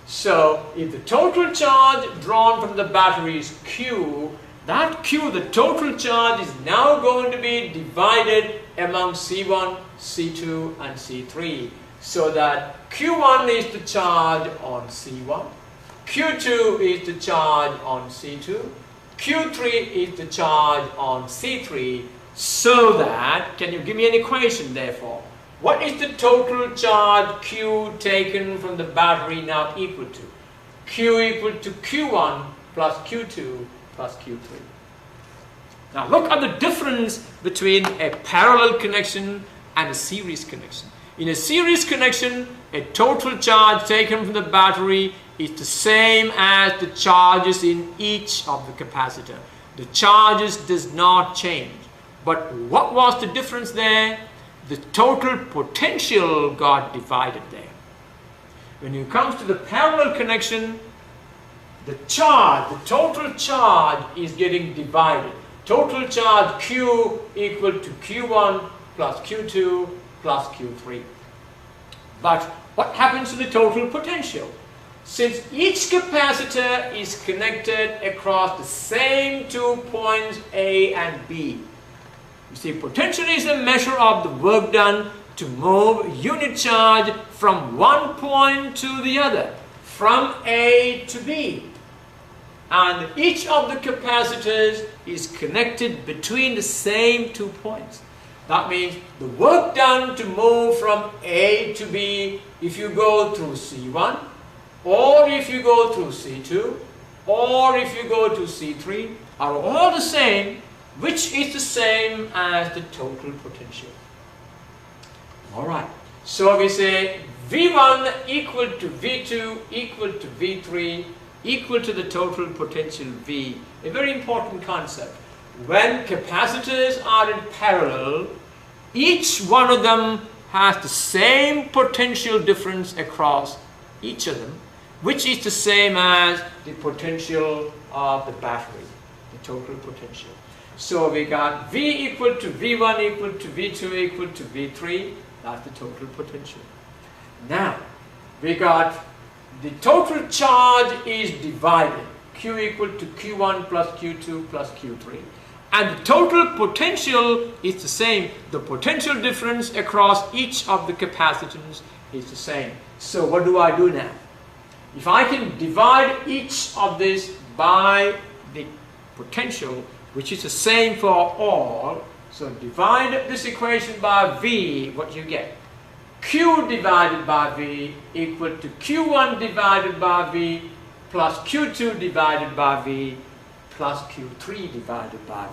So if the total charge drawn from the battery is Q, that Q, the total charge, is now going to be divided among C1, C2 and C3, so that Q1 is the charge on C1, Q2 is the charge on C2, Q3 is the charge on C3, so that, can you give me an equation therefore? What is the total charge Q taken from the battery now equal to? Q equal to Q1 plus Q2 plus Q3. Now look at the difference between a parallel connection and a series connection. In a series connection, a total charge taken from the battery is the same as the charges in each of the capacitor. The charges does not change. But what was the difference there? The total potential got divided there. When it comes to the parallel connection, the charge, the total charge is getting divided. Total charge Q equal to Q1 plus Q2 plus Q3. But what happens to the total potential? Since each capacitor is connected across the same 2 points A and B, you see, potential is a measure of the work done to move unit charge from one point to the other, from A to B. And each of the capacitors is connected between the same 2 points. That means the work done to move from A to B, if you go through C1, or if you go through C2, or if you go to C3, are all the same, which is the same as the total potential. Alright, so we say V1 equal to V2 equal to V3 equal to the total potential V. A very important concept. When capacitors are in parallel, each one of them has the same potential difference across each of them, which is the same as the potential of the battery, the total potential. So we got V equal to V1 equal to V2 equal to V3, that's the total potential. Now, we got the total charge is divided, Q equal to Q1 plus Q2 plus Q3. And the total potential is the same. The potential difference across each of the capacitors is the same. So what do I do now? If I can divide each of this by the potential, which is the same for all, so divide this equation by V, what you get? Q divided by V equal to Q1 divided by V plus Q2 divided by V plus Q3 divided by V.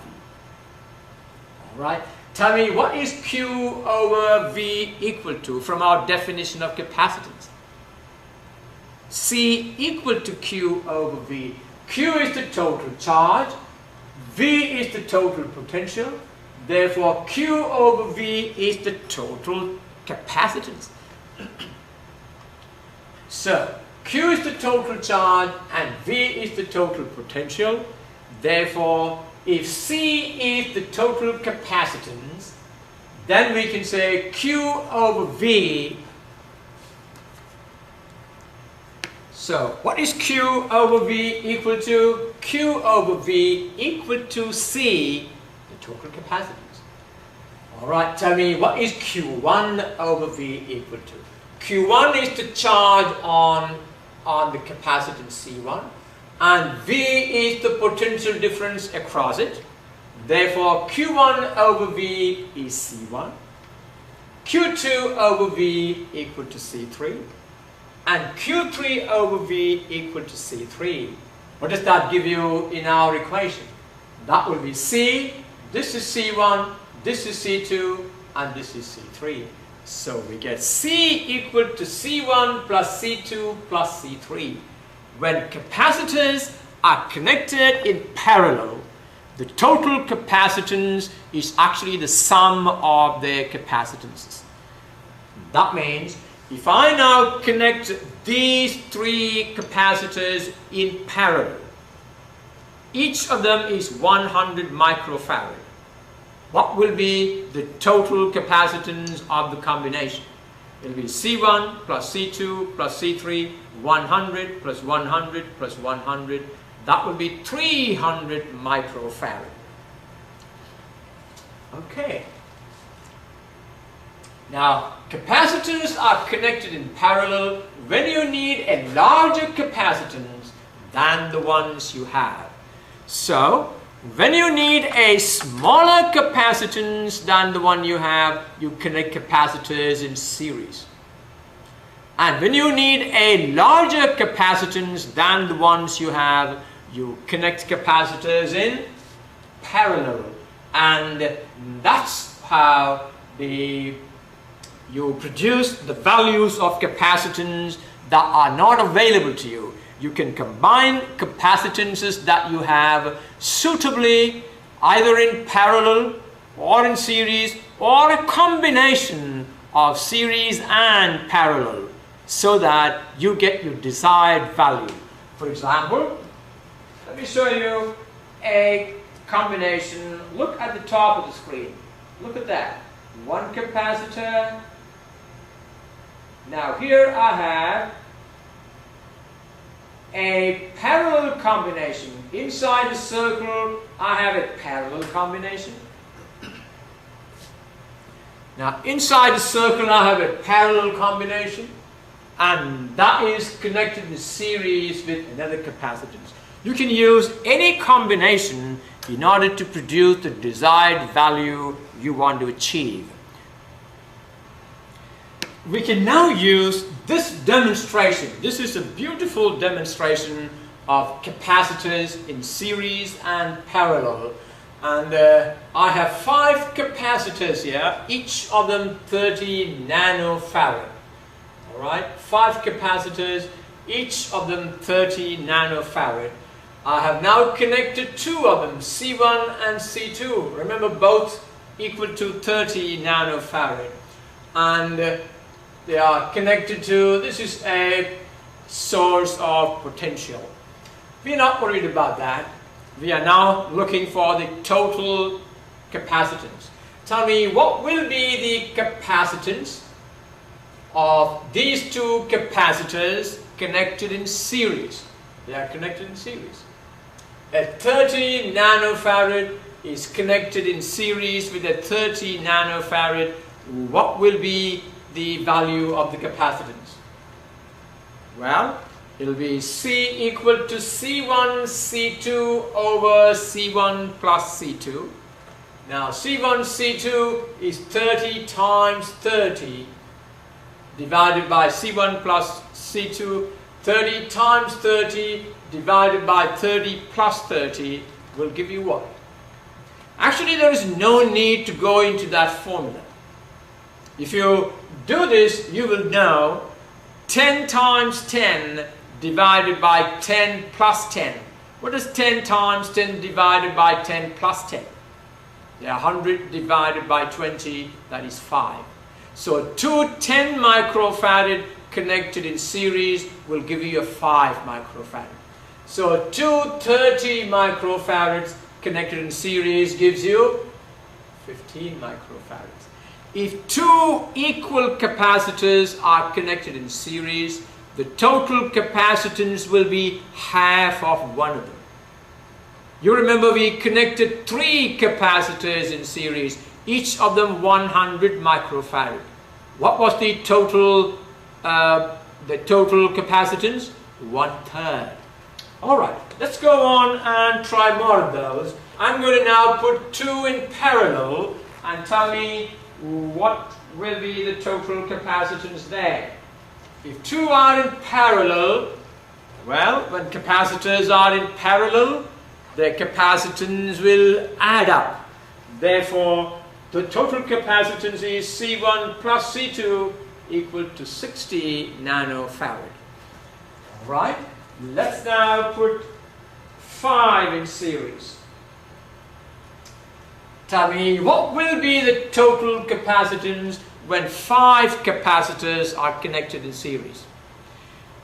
Alright, tell me what is Q over V equal to from our definition of capacitance? C equal to Q over V. Q is the total charge, V is the total potential, therefore Q over V is the total capacitance. So, Q is the total charge and V is the total potential. Therefore, if C is the total capacitance, then we can say Q over V. So, what is Q over V equal to? Q over V equal to C, the total capacitance. Alright, tell me what is Q1 over V equal to? Q1 is the charge on the capacitance C1 and V is the potential difference across it. Therefore, Q1 over V is C1. Q2 over V equal to C3. And Q3 over V equal to C3. What does that give you in our equation? That will be C, this is C1, this is C2, and this is C3. So we get C equal to C1 plus C2 plus C3. When capacitors are connected in parallel, the total capacitance is actually the sum of their capacitances. That means if I now connect these three capacitors in parallel, each of them is 100 microfarad. What will be the total capacitance of the combination? It will be C1 plus C2 plus C3, 100 plus 100 plus 100. That will be 300 microfarad. Okay. Now, capacitors are connected in parallel when you need a larger capacitance than the ones you have. So, when you need a smaller capacitance than the one you have, you connect capacitors in series. And when you need a larger capacitance than the ones you have, you connect capacitors in parallel. And that's how you produce the values of capacitance that are not available to you. You can combine capacitances that you have suitably either in parallel or in series or a combination of series and parallel so that you get your desired value. For example, let me show you a combination. Look at the top of the screen. Look at that. One capacitor. Now here I have a parallel combination. Inside the circle I have a parallel combination. Now inside the circle I have a parallel combination, and that is connected in series with another capacitance. You can use any combination in order to produce the desired value you want to achieve. We can now use this demonstration. This is a beautiful demonstration of capacitors in series and parallel. And I have 5 capacitors here, each of them 30 nanofarad. Alright, 5 capacitors, each of them 30 nanofarad. I have now connected 2 of them, C1 and C2. Remember, both equal to 30 nanofarad. And they are connected to, this is a source of potential. We are not worried about that. We are now looking for the total capacitance. Tell me, what will be the capacitance of these 2 capacitors connected in series? They are connected in series. A 30 nanofarad is connected in series with a 30 nanofarad. What will be the value of the capacitance? Well, it will be C equal to C1 C2 over C1 plus C2. Now C1 C2 is 30 times 30 divided by C1 plus C2. 30 times 30 divided by 30 plus 30 will give you what? Actually, there is no need to go into that formula. If you do this, you will know 10 times 10 divided by 10 plus 10. What is 10 times 10 divided by 10 plus 10? Yeah, 100 divided by 20, that is 5. So two 10 microfarad connected in series will give you a 5 microfarad. So two 30 microfarads connected in series gives you 15 microfarads. If two equal capacitors are connected in series, the total capacitance will be half of one of them. You remember we connected 3 capacitors in series, each of them 100 microfarad. What was the total capacitance? 1/3. Alright, let's go on and try more of those. I'm going to now put 2 in parallel and tell me what will be the total capacitance there. If 2 are in parallel, well, when capacitors are in parallel, their capacitance will add up. Therefore, the total capacitance is C1 plus C2 equal to 60 nanofarad. Alright, let's now put 5 in series. Tell me, what will be the total capacitance when 5 capacitors are connected in series?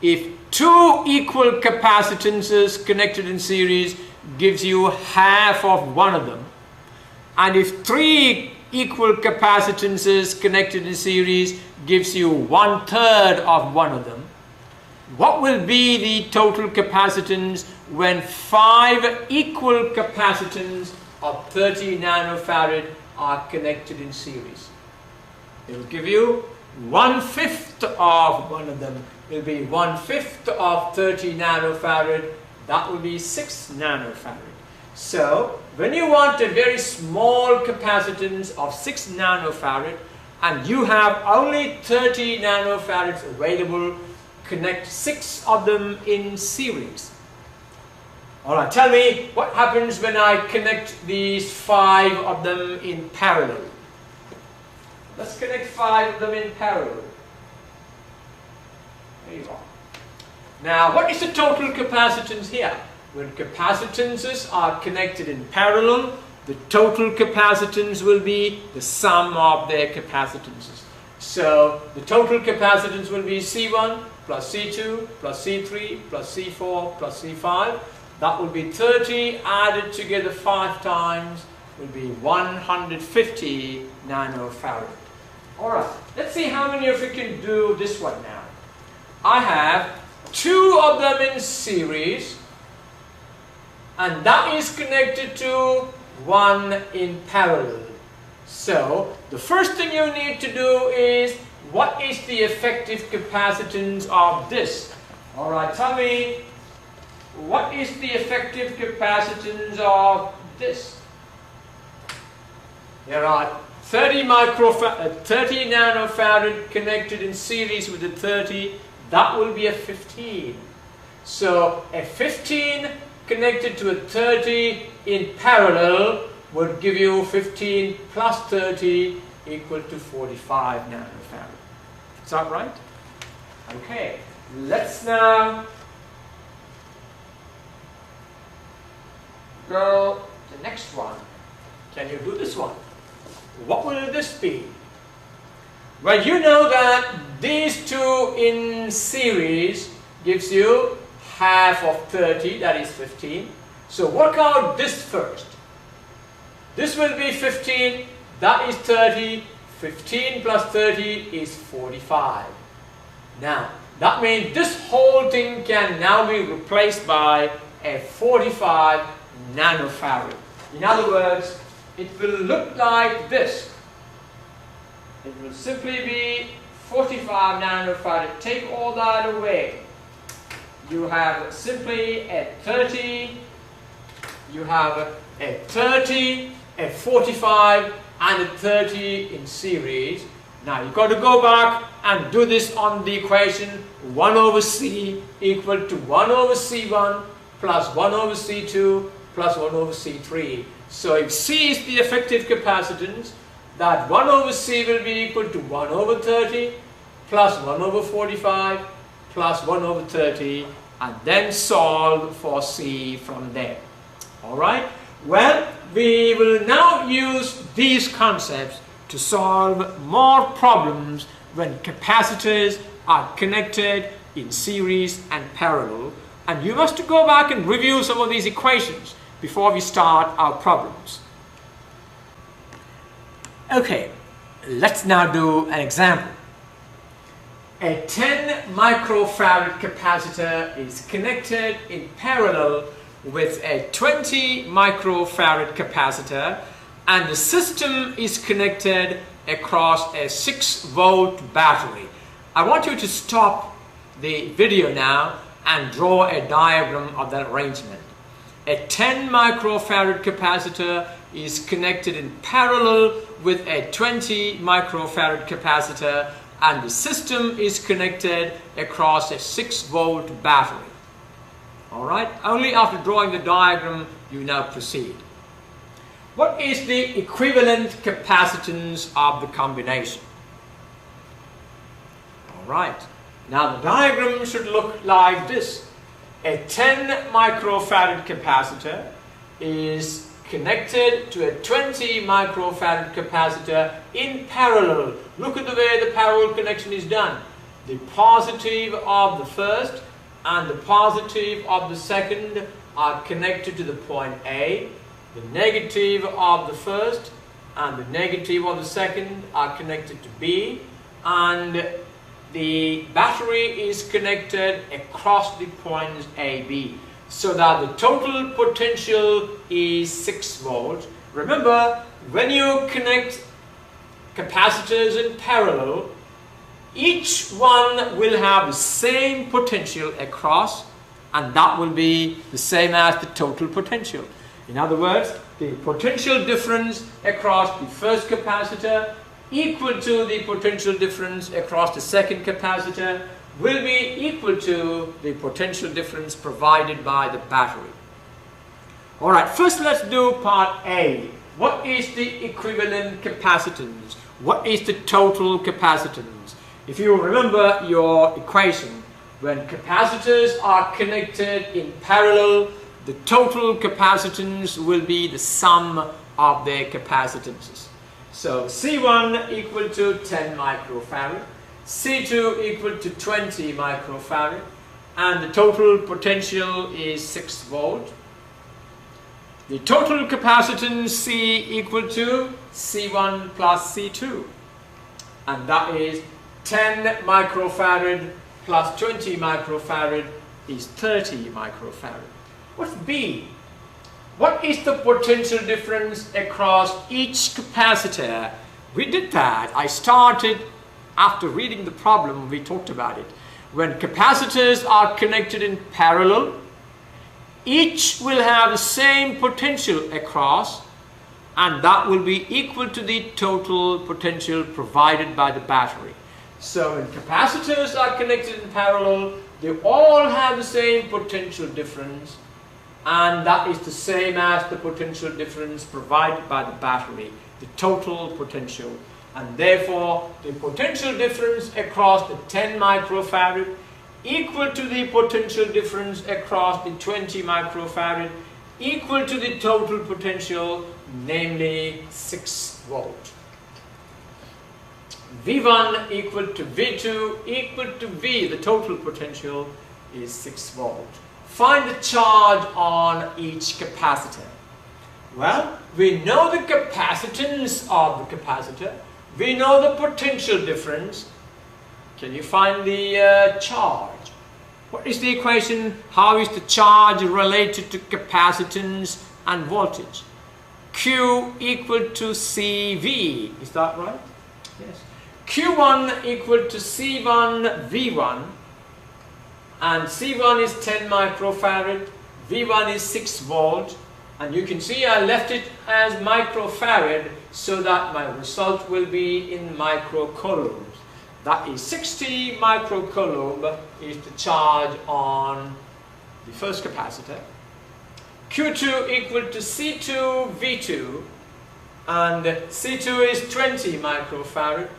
If 2 equal capacitances connected in series gives you half of one of them, and if 3 equal capacitances connected in series gives you 1/3 of one of them, what will be the total capacitance when 5 equal capacitance of 30 nanofarad are connected in series? It will give you 1/5 of one of them. It will be 1/5 of 30 nanofarad. That will be 6 nanofarad. So, when you want a very small capacitance of 6 nanofarad and you have only 30 nanofarads available, connect 6 of them in series. Alright, tell me what happens when I connect these 5 of them in parallel. Let's connect 5 of them in parallel. There you are. Now, what is the total capacitance here? When capacitances are connected in parallel, the total capacitance will be the sum of their capacitances. So, the total capacitance will be C1 plus C2 plus C3 plus C4 plus C5. That will be 30 added together 5 times will be 150 nanofarad. Alright, let's see how many of you can do this one now. I have 2 of them in series, and that is connected to 1 in parallel. So, the first thing you need to do is, what is the effective capacitance of this? Alright, tell me, what is the effective capacitance of this? There are 30 nanofarad connected in series with the 30, that will be a 15. So a 15 connected to a 30 in parallel would give you 15 plus 30 equal to 45 nanofarad. Is that right? Okay, let's now go to the next one. Can you do this one? What will this be? Well, you know that these 2 in series gives you half of 30, that is 15. So work out this first. This will be 15, that is 30. 15 plus 30 is 45. Now, that means this whole thing can now be replaced by a 45 nanofarad. In other words, it will look like this. It will simply be 45 nanofarad. Take all that away. You have simply a 30, you have a 30, a 45 and a 30 in series. Now you've got to go back and do this on the equation 1 over C equal to 1 over C1 plus 1 over C2 plus 1 over C3. So if C is the effective capacitance, that 1 over C will be equal to 1 over 30 plus 1 over 45 plus 1 over 30, and then solve for C from there. Alright? Well, we will now use these concepts to solve more problems when capacitors are connected in series and parallel, and you must go back and review some of these equations before we start our problems. Okay, let's now do an example. A 10 microfarad capacitor is connected in parallel with a 20 microfarad capacitor, and the system is connected across a 6-volt battery. I want you to stop the video now and draw a diagram of that arrangement. A 10 microfarad capacitor is connected in parallel with a 20 microfarad capacitor, and the system is connected across a 6-volt battery. Alright, only after drawing the diagram you now proceed. What is the equivalent capacitance of the combination? Alright, now the diagram should look like this. A 10 microfarad capacitor is connected to a 20 microfarad capacitor in parallel. Look at the way the parallel connection is done. The positive of the first and the positive of the second are connected to the point A. The negative of the first and the negative of the second are connected to B, and the battery is connected across the points A, B, so that the total potential is 6 volts. Remember, when you connect capacitors in parallel, each one will have the same potential across, and that will be the same as the total potential. In other words, the potential difference across the first capacitor equal to the potential difference across the second capacitor will be equal to the potential difference provided by the battery. Alright, first let's do part A. What is the equivalent capacitance? What is the total capacitance? If you remember your equation, when capacitors are connected in parallel, the total capacitance will be the sum of their capacitances. So C1 equal to 10 microfarad, C2 equal to 20 microfarad, and the total potential is 6 volt. The total capacitance C equal to C1 plus C2, and that is 10 microfarad plus 20 microfarad is 30 microfarad. What's B? What is the potential difference across each capacitor? We did that. I started after reading the problem, we talked about it. When capacitors are connected in parallel, each will have the same potential across, and that will be equal to the total potential provided by the battery. So when capacitors are connected in parallel, they all have the same potential difference, and that is the same as the potential difference provided by the battery, the total potential. And therefore, the potential difference across the 10 microfarad equal to the potential difference across the 20 microfarad equal to the total potential, namely 6 volt. V1 equal to V2 equal to V, the total potential is 6 volt. Find the charge on each capacitor. Well, we know the capacitance of the capacitor. We know the potential difference. Can you find the charge? What is the equation? How is the charge related to capacitance and voltage? Q equal to CV. Is that right? Yes. Q1 equal to C1 V1, and C1 is 10 microfarad, V1 is 6 volt, and you can see I left it as microfarad so that my result will be in microcoulombs. That is 60 microcoulomb is the charge on the first capacitor. Q2 equal to C2 V2, and C2 is 20 microfarad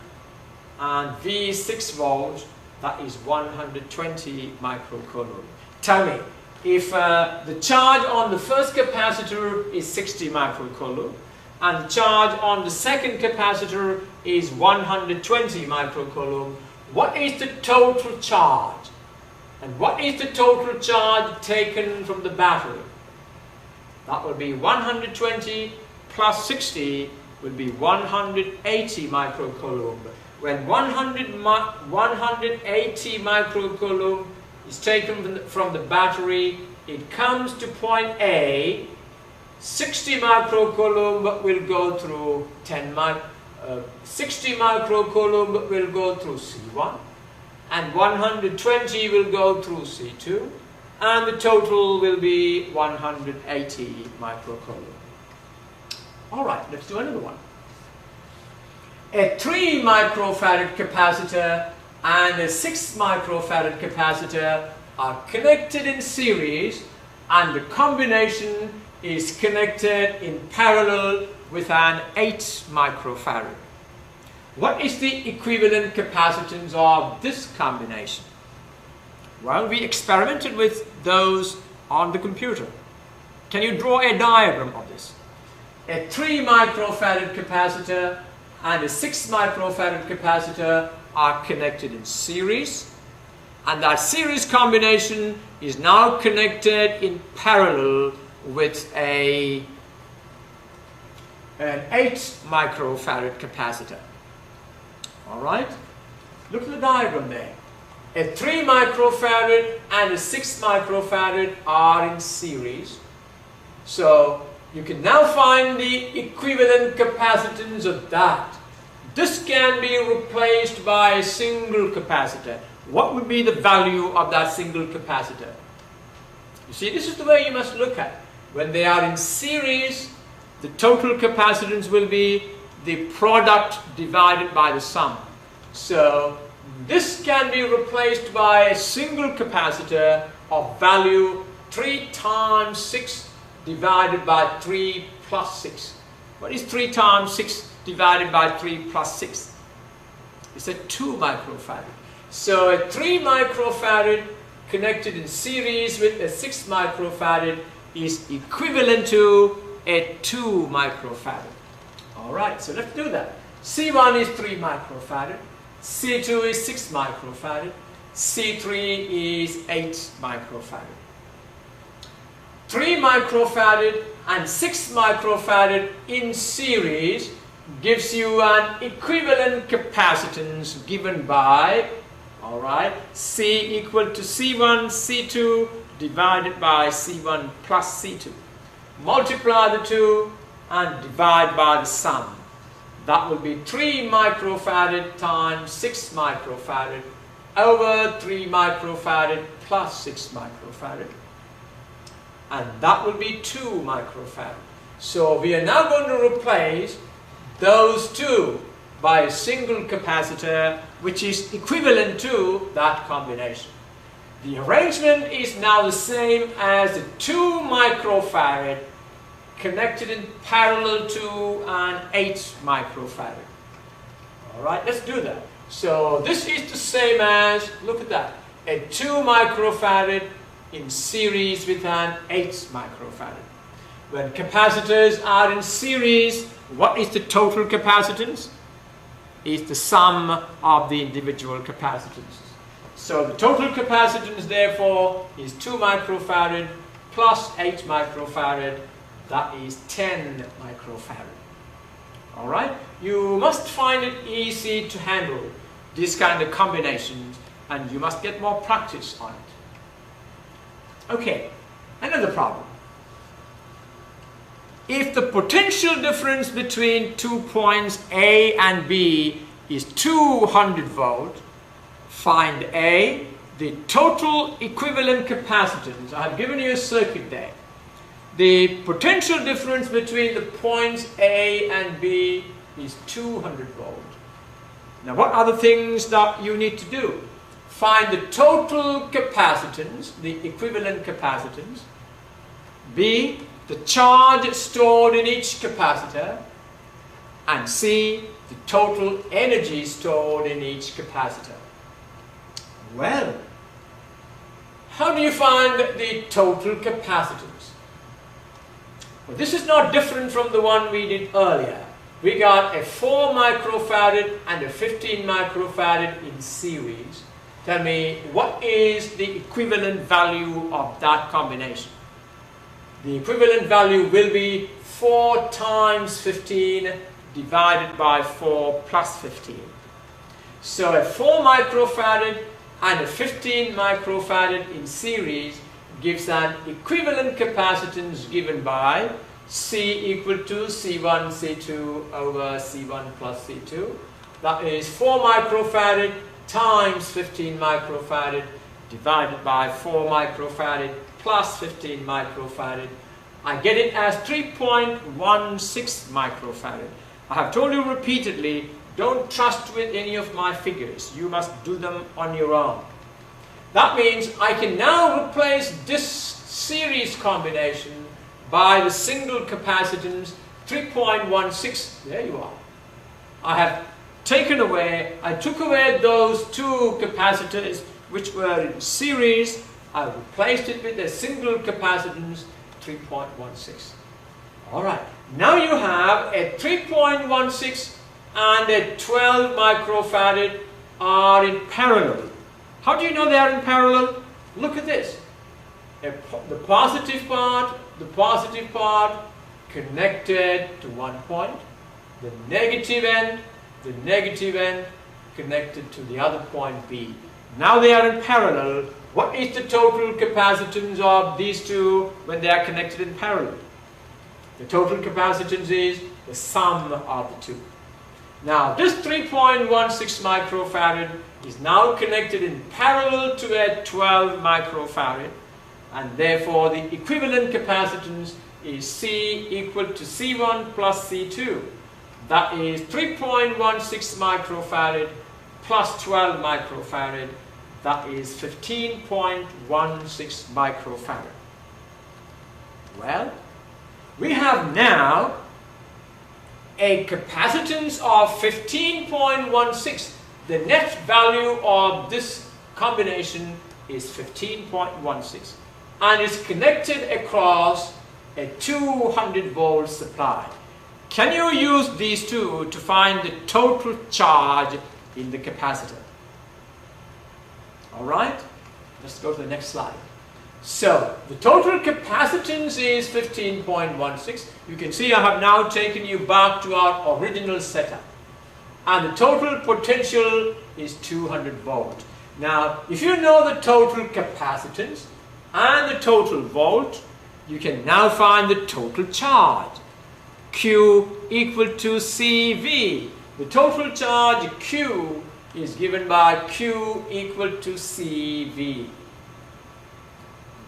and V is 6 volts, that is 120 microcoulomb. Tell me, if the charge on the first capacitor is 60 microcoulomb and the charge on the second capacitor is 120 microcoulomb, what is the total charge? And what is the total charge taken from the battery? That will be 120 plus 60 will be 180 microcoulomb. When 180 microcoulomb is taken from the battery, it comes to point A, 60 microcoulomb will go through 60 microcoulomb will go through C1, and 120 will go through C2, and the total will be 180 microcoulomb. Alright, let's do another one. A 3 microfarad capacitor and a 6 microfarad capacitor are connected in series, and the combination is connected in parallel with an 8 microfarad. What is the equivalent capacitance of this combination? Well, we experimented with those on the computer. Can you draw a diagram of this? A 3 microfarad capacitor and a 6 microfarad capacitor are connected in series, and that series combination is now connected in parallel with an 8 microfarad capacitor. Alright, look at the diagram there. A 3 microfarad and a 6 microfarad are in series. So you can now find the equivalent capacitance of that. This can be replaced by a single capacitor. What would be the value of that single capacitor? You see, this is the way you must look at it. When they are in series, the total capacitance will be the product divided by the sum. So this can be replaced by a single capacitor of value 3 times 6 divided by 3 plus 6. What is 3 times 6 divided by 3 plus 6? It's a 2 microfarad. So a 3 microfarad connected in series with a 6 microfarad is equivalent to a 2 microfarad. Alright, so let's do that. C1 is 3 microfarad, C2 is 6 microfarad, C3 is 8 microfarad. 3 microfarad and 6 microfarad in series gives you an equivalent capacitance given by, alright, C equal to C1 C2 divided by C1 plus C2. Multiply the two and divide by the sum. That will be 3 microfarad times 6 microfarad over 3 microfarad plus 6 microfarad. And that will be 2 microfarad. So we are now going to replace those two by a single capacitor which is equivalent to that combination. The arrangement is now the same as the 2 microfarad connected in parallel to an 8 microfarad. Alright, let's do that. So this is the same as, look at that, a 2 microfarad in series with an 8 microfarad. When capacitors are in series, what is the total capacitance? It's the sum of the individual capacitances. So the total capacitance therefore is 2 microfarad plus 8 microfarad, that is 10 microfarad. Alright? You must find it easy to handle these kind of combinations, and you must get more practice on it. Okay, another problem. If the potential difference between 2 points A and B is 200 volt, find A, the total equivalent capacitance. I have given you a circuit there. The potential difference between the points A and B is 200 volt. Now what are the things that you need to do? Find the total capacitance, the equivalent capacitance. B, the charge stored in each capacitor. And C, the total energy stored in each capacitor. Well, how do you find the total capacitance? Well, this is not different from the one we did earlier. We got a 4 microfarad and a 15 microfarad in series. Tell me, what is the equivalent value of that combination? The equivalent value will be 4 times 15 divided by 4 plus 15. So a 4 microfarad and a 15 microfarad in series gives an equivalent capacitance given by C equal to C1 C2 over C1 plus C2. That is 4 microfarad times 15 microfarad divided by 4 microfarad plus 15 microfarad. I get it as 3.16 microfarad. I have told you repeatedly, don't trust with any of my figures. You must do them on your own. That means I can now replace this series combination by the single capacitance 3.16. There you are. I took away those two capacitors which were in series. I replaced it with a single capacitance 3.16. Alright, now you have a 3.16 and a 12 microfarad are in parallel. How do you know they are in parallel? Look at this. The positive part connected to one point, the negative end connected to the other point B. Now they are in parallel. What is the total capacitance of these two when they are connected in parallel? The total capacitance is the sum of the two. Now this 3.16 microfarad is now connected in parallel to a 12 microfarad, and therefore the equivalent capacitance is C equal to C1 plus C2. That is 3.16 microfarad plus 12 microfarad. That is 15.16 microfarad. Well, we have now a capacitance of 15.16. The net value of this combination is 15.16 and is connected across a 200 volt supply. Can you use these two to find the total charge in the capacitor? Alright, let's go to the next slide. So, the total capacitance is 15.16. You can see I have now taken you back to our original setup. And the total potential is 200 volt. Now, if you know the total capacitance and the total volt, you can now find the total charge. Q equal to CV. The total charge Q is given by Q equal to CV.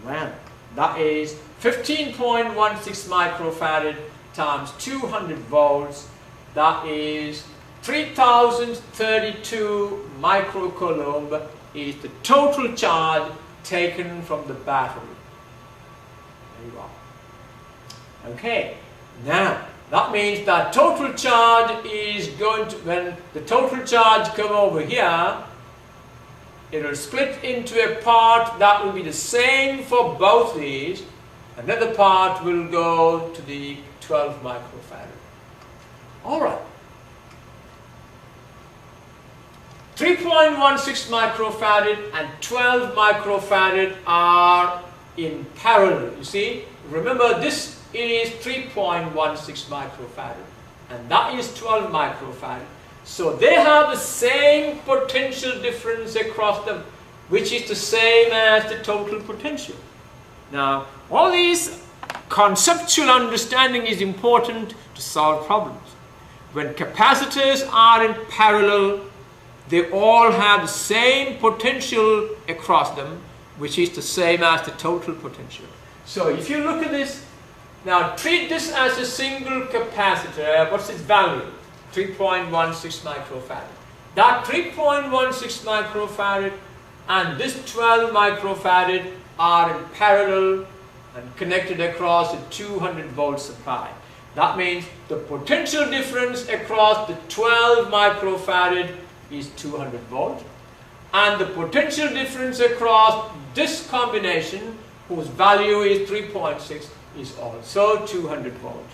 Well, that is 15.16 microfarad times 200 volts. That is 3032 microcoulomb is the total charge taken from the battery. There you are. Okay, now that means that total charge is going to, when the total charge come over here, it will split into a part that will be the same for both these. Another part will go to the 12 microfarad. Alright. 3.16 microfarad and 12 microfarad are in parallel. You see, remember this is 3.16 microfarad and that is 12 microfarad. So they have the same potential difference across them, which is the same as the total potential. Now, all these conceptual understanding is important to solve problems. when capacitors are in parallel, they all have the same potential across them, which is the same as the total potential. So if you look at this, now treat this as a single capacitor. What's its value? 3.16 microfarad. That 3.16 microfarad and this 12 microfarad are in parallel and connected across a 200 volt supply. That means the potential difference across the 12 microfarad is 200 volt, and the potential difference across this combination, whose value is 3.6, is also 200 volt.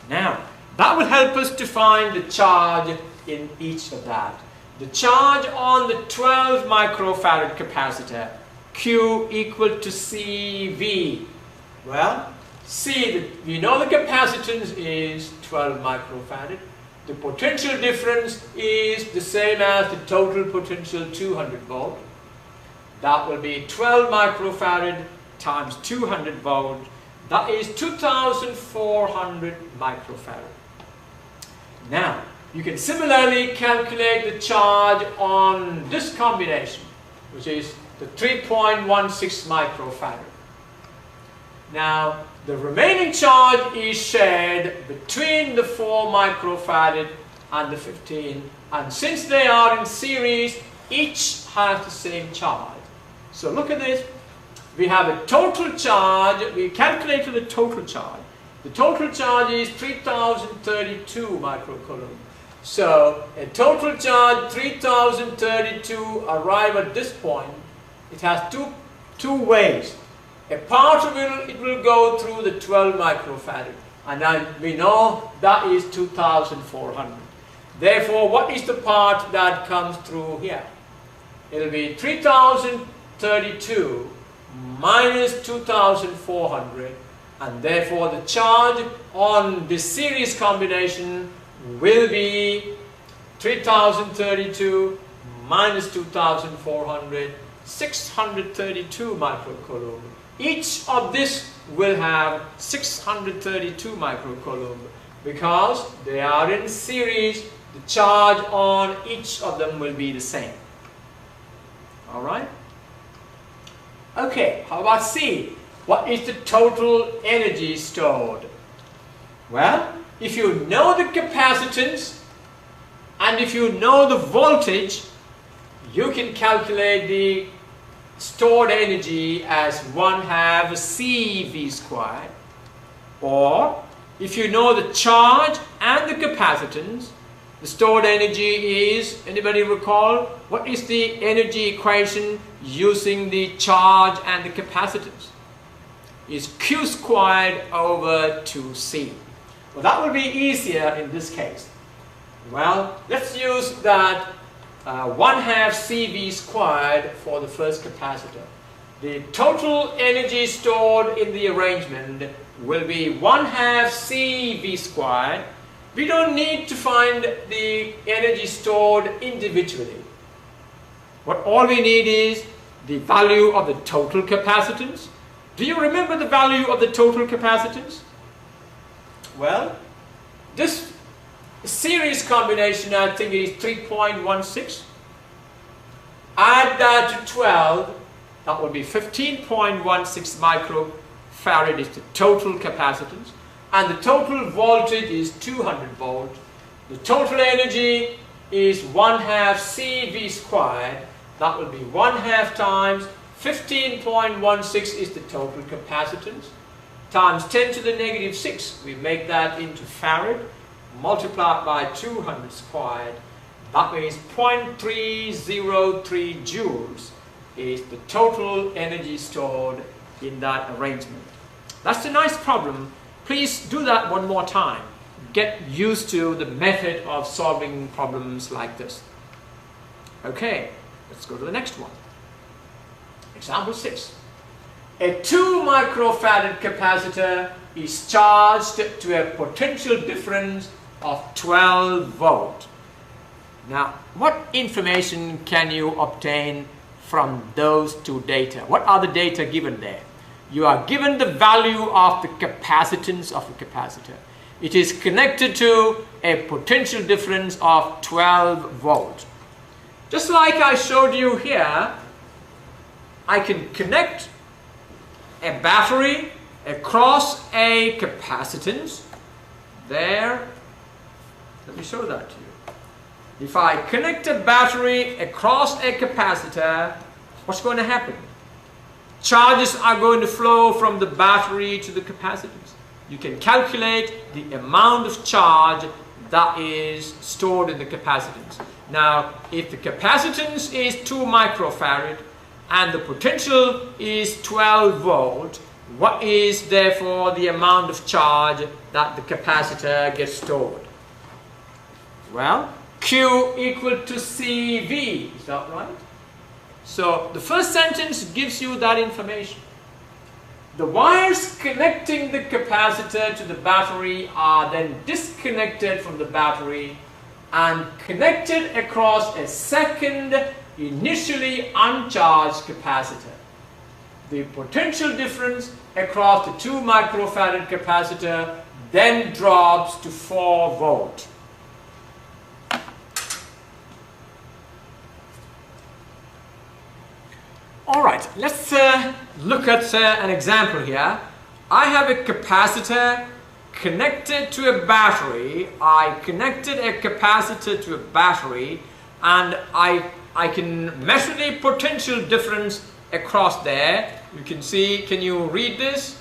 Now, that will help us to find the charge in each of that. The charge on the 12 microfarad capacitor, Q equal to CV. Well, C, we know the capacitance is 12 microfarad. The potential difference is the same as the total potential, 200 volt. That will be 12 microfarad times 200 volt. That is 2400 microfarad. Now, you can similarly calculate the charge on this combination, which is the 3.16 microfarad. Now, the remaining charge is shared between the 4 microfarad and the 15, and since they are in series, each has the same charge. So look at this. We have a total charge. We calculated the total charge. The total charge is 3032 microcoulomb. So a total charge 3032 arrive at this point. It has two ways. A part of it will go through the 12 microfarad, and then we know that is 2400. Therefore, what is the part that comes through here? It will be 3032 minus 2400, and therefore the charge on this series combination will be 3032 minus 2400, 632 microcoulomb. Each of this will have 632 microcoulomb because they are in series. The charge on each of them will be the same. Alright? Okay, how about C? What is the total energy stored? Well, if you know the capacitance and if you know the voltage, you can calculate the stored energy as 1/2 CV squared. Or, if you know the charge and the capacitance, the stored energy is, anybody recall, what is the energy equation using the charge and the capacitance? Is Q squared over 2C. Well, that will be easier in this case. Well, let's use that 1/2 CV squared for the first capacitor. The total energy stored in the arrangement will be 1/2 CV squared. We don't need to find the energy stored individually. All we need is the value of the total capacitance. Do you remember the value of the total capacitance? Well, this series combination, I think, is 3.16. Add that to 12, that will be 15.16 microfarad is the total capacitance, and the total voltage is 200 volt. The total energy is 1/2 CV squared. That will be 1/2 times 15.16 is the total capacitance, times 10 to the negative 6. We make that into farad, multiplied by 200 squared. That means 0.303 joules is the total energy stored in that arrangement. That's a nice problem. Please do that one more time. Get used to the method of solving problems like this. Okay, let's go to the next one. Example 6. A 2 microfarad capacitor is charged to a potential difference of 12 volt. Now, what information can you obtain from those two data? What are the data given there? You are given the value of the capacitance of the capacitor. It is connected to a potential difference of 12 volt. Just like I showed you here, I can connect a battery across a capacitance. There, let me show that to you. If I connect a battery across a capacitor, what's going to happen? Charges are going to flow from the battery to the capacitance. You can calculate the amount of charge that is stored in the capacitance. Now, if the capacitance is 2 microfarad and the potential is 12 volt, what is therefore the amount of charge that the capacitor gets stored? Well, Q equal to CV, is that right? So the first sentence gives you that information. The wires connecting the capacitor to the battery are then disconnected from the battery and connected across a second initially uncharged capacitor. The potential difference across the 2 microfarad capacitor then drops to 4 volt. Alright, let's look at an example here. I have a capacitor connected to a battery. I connected a capacitor to a battery and I can measure the potential difference across there. You can see, can you read this?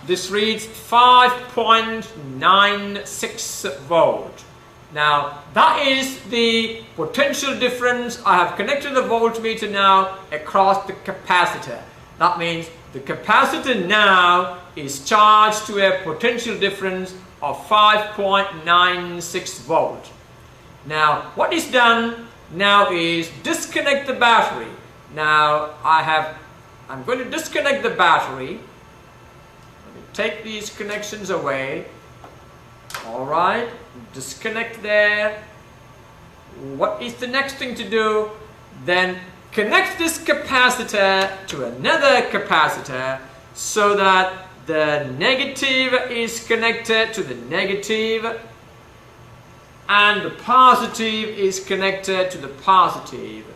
This reads 5.96 volt. Now that is the potential difference. I have connected the voltmeter now across the capacitor. That means the capacitor now is charged to a potential difference of 5.96 volt. Now what is done now is disconnect the battery. Now I'm going to disconnect the battery. Let me take these connections away. Alright, disconnect there. What is the next thing to do? Then connect this capacitor to another capacitor so that the negative is connected to the negative and the positive is connected to the positive.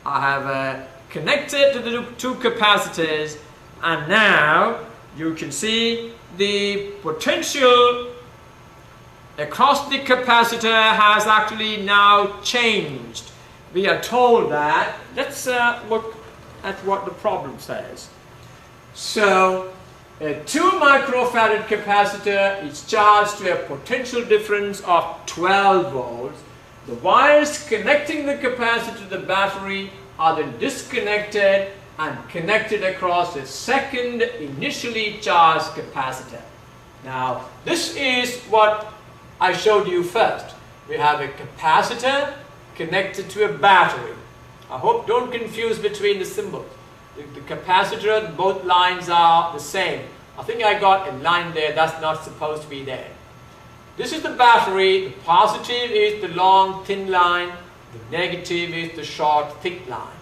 I have connected to the 2 capacitors and now you can see the potential across the capacitor has actually now changed. We are told that. Let's look at what the problem says. So, a 2 microfarad capacitor is charged to a potential difference of 12 volts. The wires connecting the capacitor to the battery are then disconnected and connected across a second initially charged capacitor. Now, this is what I showed you first. We have a capacitor connected to a battery. I hope don't confuse between the symbols. The capacitor, both lines are the same. I think I got a line there that's not supposed to be there. This is the battery. The positive is the long thin line. The negative is the short thick line.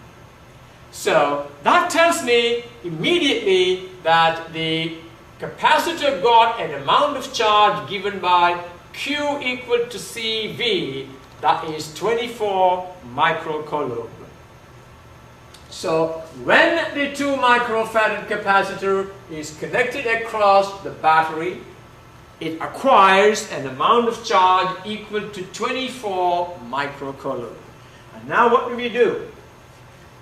So that tells me immediately that the capacitor got an amount of charge given by Q equal to CV, that is 24 microcoulomb. So when the 2 microfarad capacitor is connected across the battery, it acquires an amount of charge equal to 24 microcoulomb. And now what do we do?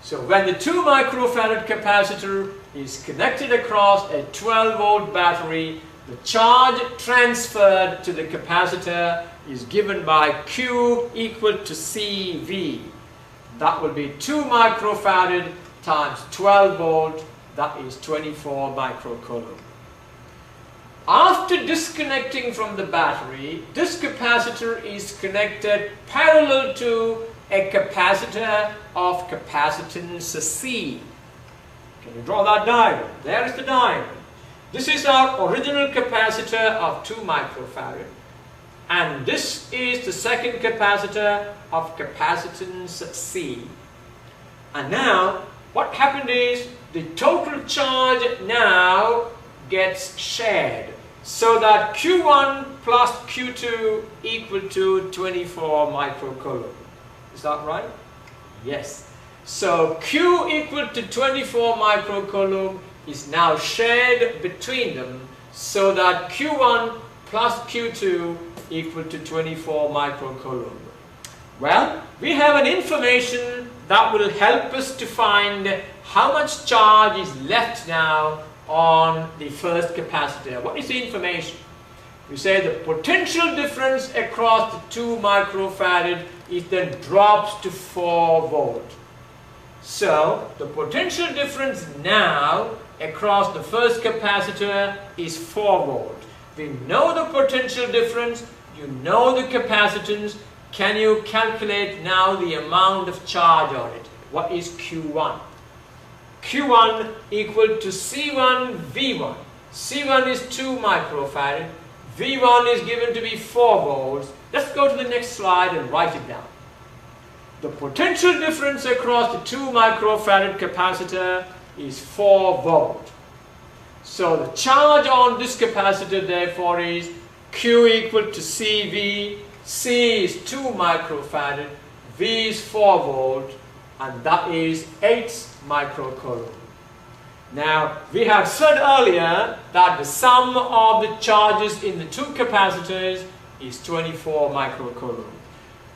So when the 2 microfarad capacitor is connected across a 12 volt battery, the charge transferred to the capacitor is given by Q equal to CV. That will be 2 microfarad times 12 volt, that is 24 microcoulomb. After disconnecting from the battery, this capacitor is connected parallel to a capacitor of capacitance C. Can you draw that diagram? There is the diagram. This is our original capacitor of 2 microfarad and this is the second capacitor of capacitance C. And now what happened is the total charge now gets shared. so that Q1 plus Q2 equal to 24 microcoulomb. Is that right? Yes. So Q equal to 24 microcoulomb is now shared between them, so that Q1 plus Q2 equal to 24 microcoulomb. Well, we have an information that will help us to find how much charge is left now on the first capacitor. What is the information? We say the potential difference across the 2 microfarad is then drops to 4 volt. So the potential difference now across the first capacitor is 4 volt. We know the potential difference, you know the capacitance. Can you calculate now the amount of charge on it? What is Q1? Q1 equal to C1 V1. C1 is 2 microfarad. V1 is given to be 4 volts. Let's go to the next slide and write it down. The potential difference across the 2 microfarad capacitor is 4 volt. So the charge on this capacitor therefore is Q equal to CV. C is 2 microfarad, V is 4 volt, and that is 8 microcoulomb. Now, we have said earlier that the sum of the charges in the 2 capacitors is 24 microcoulomb.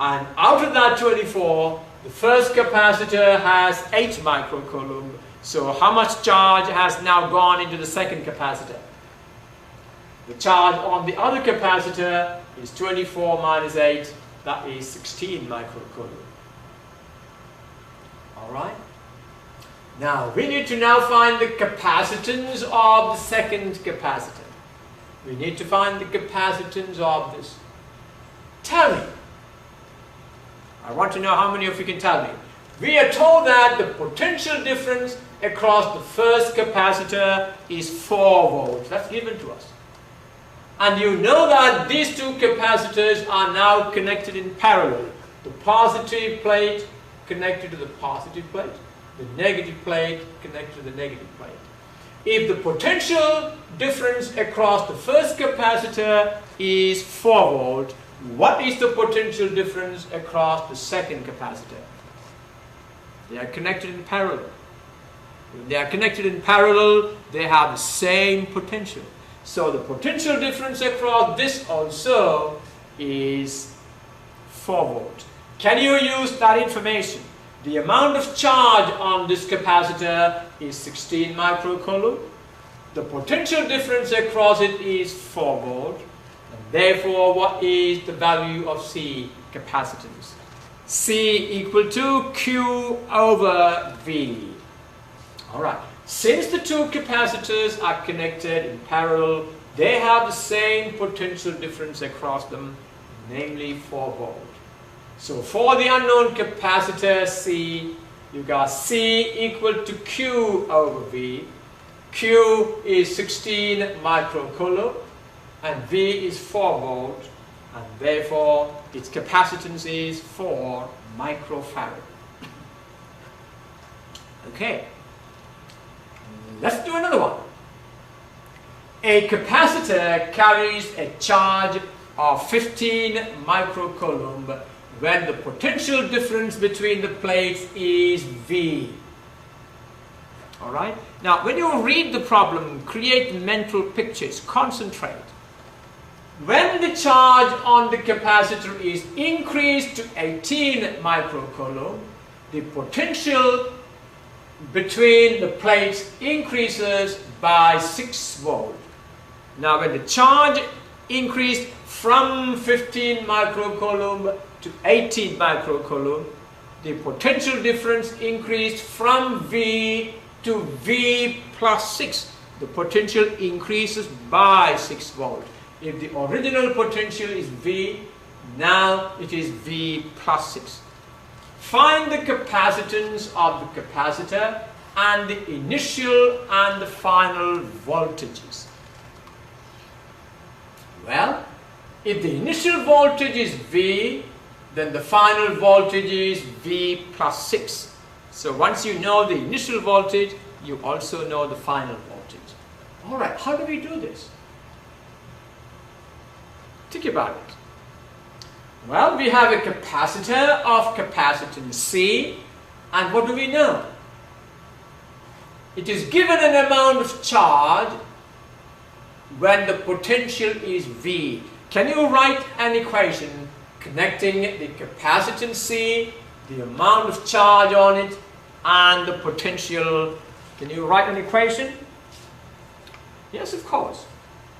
And out of that 24, the first capacitor has 8 microcoulomb. So how much charge has now gone into the second capacitor? The charge on the other capacitor is 24 minus 8, that is 16 microcoulomb. Alright? Now, we need to now find the capacitance of the second capacitor. We need to find the capacitance of this. Tell me. I want to know how many of you can tell me. We are told that the potential difference across the first capacitor is 4 volts. That's given to us. And you know that these 2 capacitors are now connected in parallel. The positive plate connected to the positive plate, the negative plate connected to the negative plate. If the potential difference across the first capacitor is 4 volt, what is the potential difference across the second capacitor? They are connected in parallel. When they are connected in parallel, they have the same potential. So the potential difference across this also is 4 volt. Can you use that information? The amount of charge on this capacitor is 16 microcoulomb. The potential difference across it is 4 volt. And therefore, what is the value of C, capacitance? C equal to Q over V. Alright. Since the 2 capacitors are connected in parallel, they have the same potential difference across them, namely 4 volt. So for the unknown capacitor C, you got C equal to Q over V. Q is 16 microcoulomb and V is 4 volt, and therefore its capacitance is 4 microfarad. Okay. Let's do another one. A capacitor carries a charge of 15 microcoulomb when the potential difference between the plates is V. Alright? Now, when you read the problem, create mental pictures, concentrate. When the charge on the capacitor is increased to 18 microcoulomb, the potential between the plates increases by 6 volt. Now when the charge increased from 15 microcoulomb to 18 microcoulomb, the potential difference increased from V to V plus 6. The potential increases by 6 volt. If the original potential is V, now it is V plus 6. Find the capacitance of the capacitor and the initial and the final voltages. Well, if the initial voltage is V, then the final voltage is V plus 6. So once you know the initial voltage, you also know the final voltage. Alright, how do we do this? Think about it. Well, we have a capacitor of capacitance C, and what do we know? It is given an amount of charge when the potential is V. Can you write an equation connecting the capacitance C, the amount of charge on it, and the potential? Can you write an equation? Yes, of course.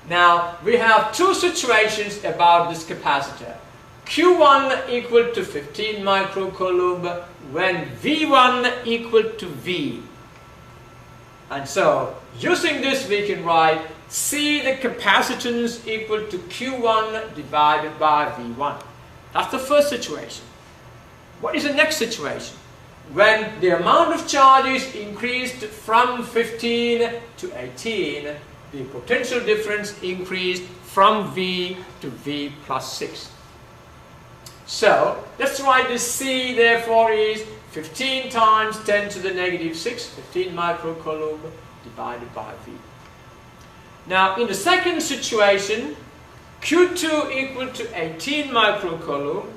Now, we have two situations about this capacitor. Q1 equal to 15 microcoulomb when V1 equal to V. And so, using this we can write C, the capacitance, equal to Q1 divided by V1. That's the first situation. What is the next situation? When the amount of charge is increased from 15 to 18, the potential difference increased from V to V plus 6. So, let's write this C therefore is 15 times 10 to the negative 6, 15 microcoulomb divided by V. Now, in the second situation, Q2 equal to 18 microcoulomb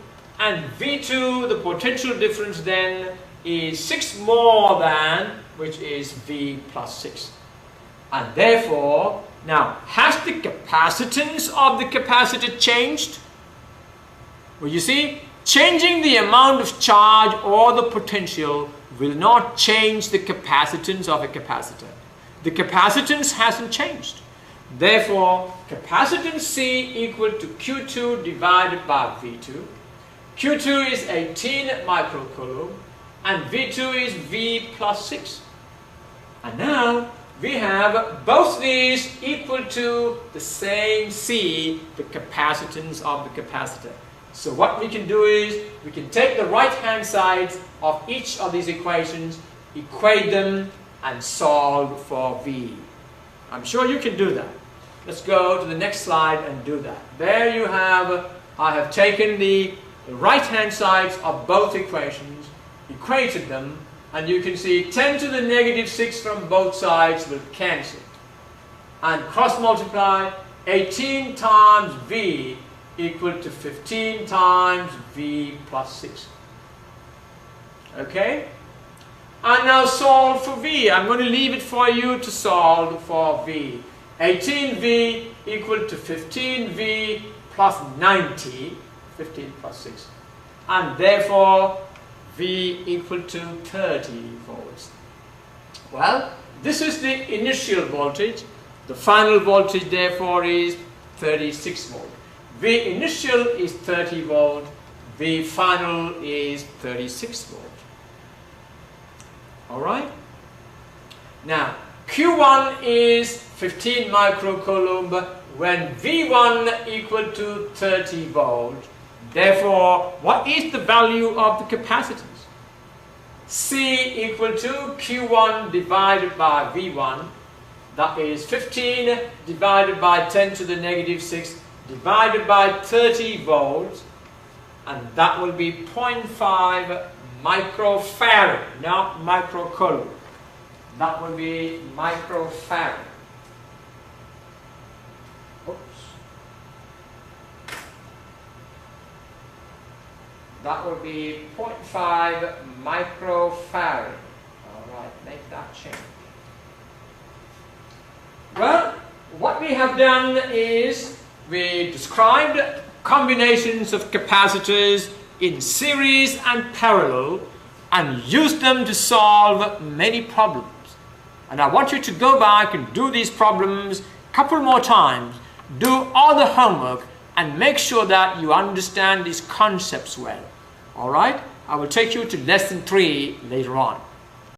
and V2, the potential difference then is 6 more than, which is V plus 6. And therefore, now, has the capacitance of the capacitor changed? Well, you see, changing the amount of charge or the potential will not change the capacitance of a capacitor. The capacitance hasn't changed. Therefore, capacitance C equal to Q2 divided by V2. Q2 is 18 microcoulomb and V2 is V plus 6. And now, we have both these equal to the same C, the capacitance of the capacitor. So what we can do is, we can take the right-hand sides of each of these equations, equate them, and solve for V. I'm sure you can do that. Let's go to the next slide and do that. There you have, I have taken the right-hand sides of both equations, equated them, and you can see 10 to the negative 6 from both sides will cancel. And cross-multiply 18 times V equal to 15 times V plus 6. Okay? And now solve for V. I'm going to leave it for you to solve for V. 18V equal to 15V plus 90, 15 plus 6. And therefore, V equal to 30 volts. Well, this is the initial voltage. The final voltage, therefore, is 36 volt. V initial is 30 volt. V final is 36 volt. Alright? Now, Q1 is 15 microcoulomb when V1 equal to 30 volt. Therefore, what is the value of the capacitance? C equal to Q1 divided by V1. That is 15 divided by 10 to the negative 6 divided by 30 volts. And that will be 0.5 microfarad, not microcoulomb. That will be microfarad. Oops. That will be 0.5 microfarad. Alright, make that change. Well, what we have done is we described combinations of capacitors in series and parallel and used them to solve many problems. And I want you to go back and do these problems a couple more times, do all the homework, and make sure that you understand these concepts well. Alright? I will take you to lesson 3 later on.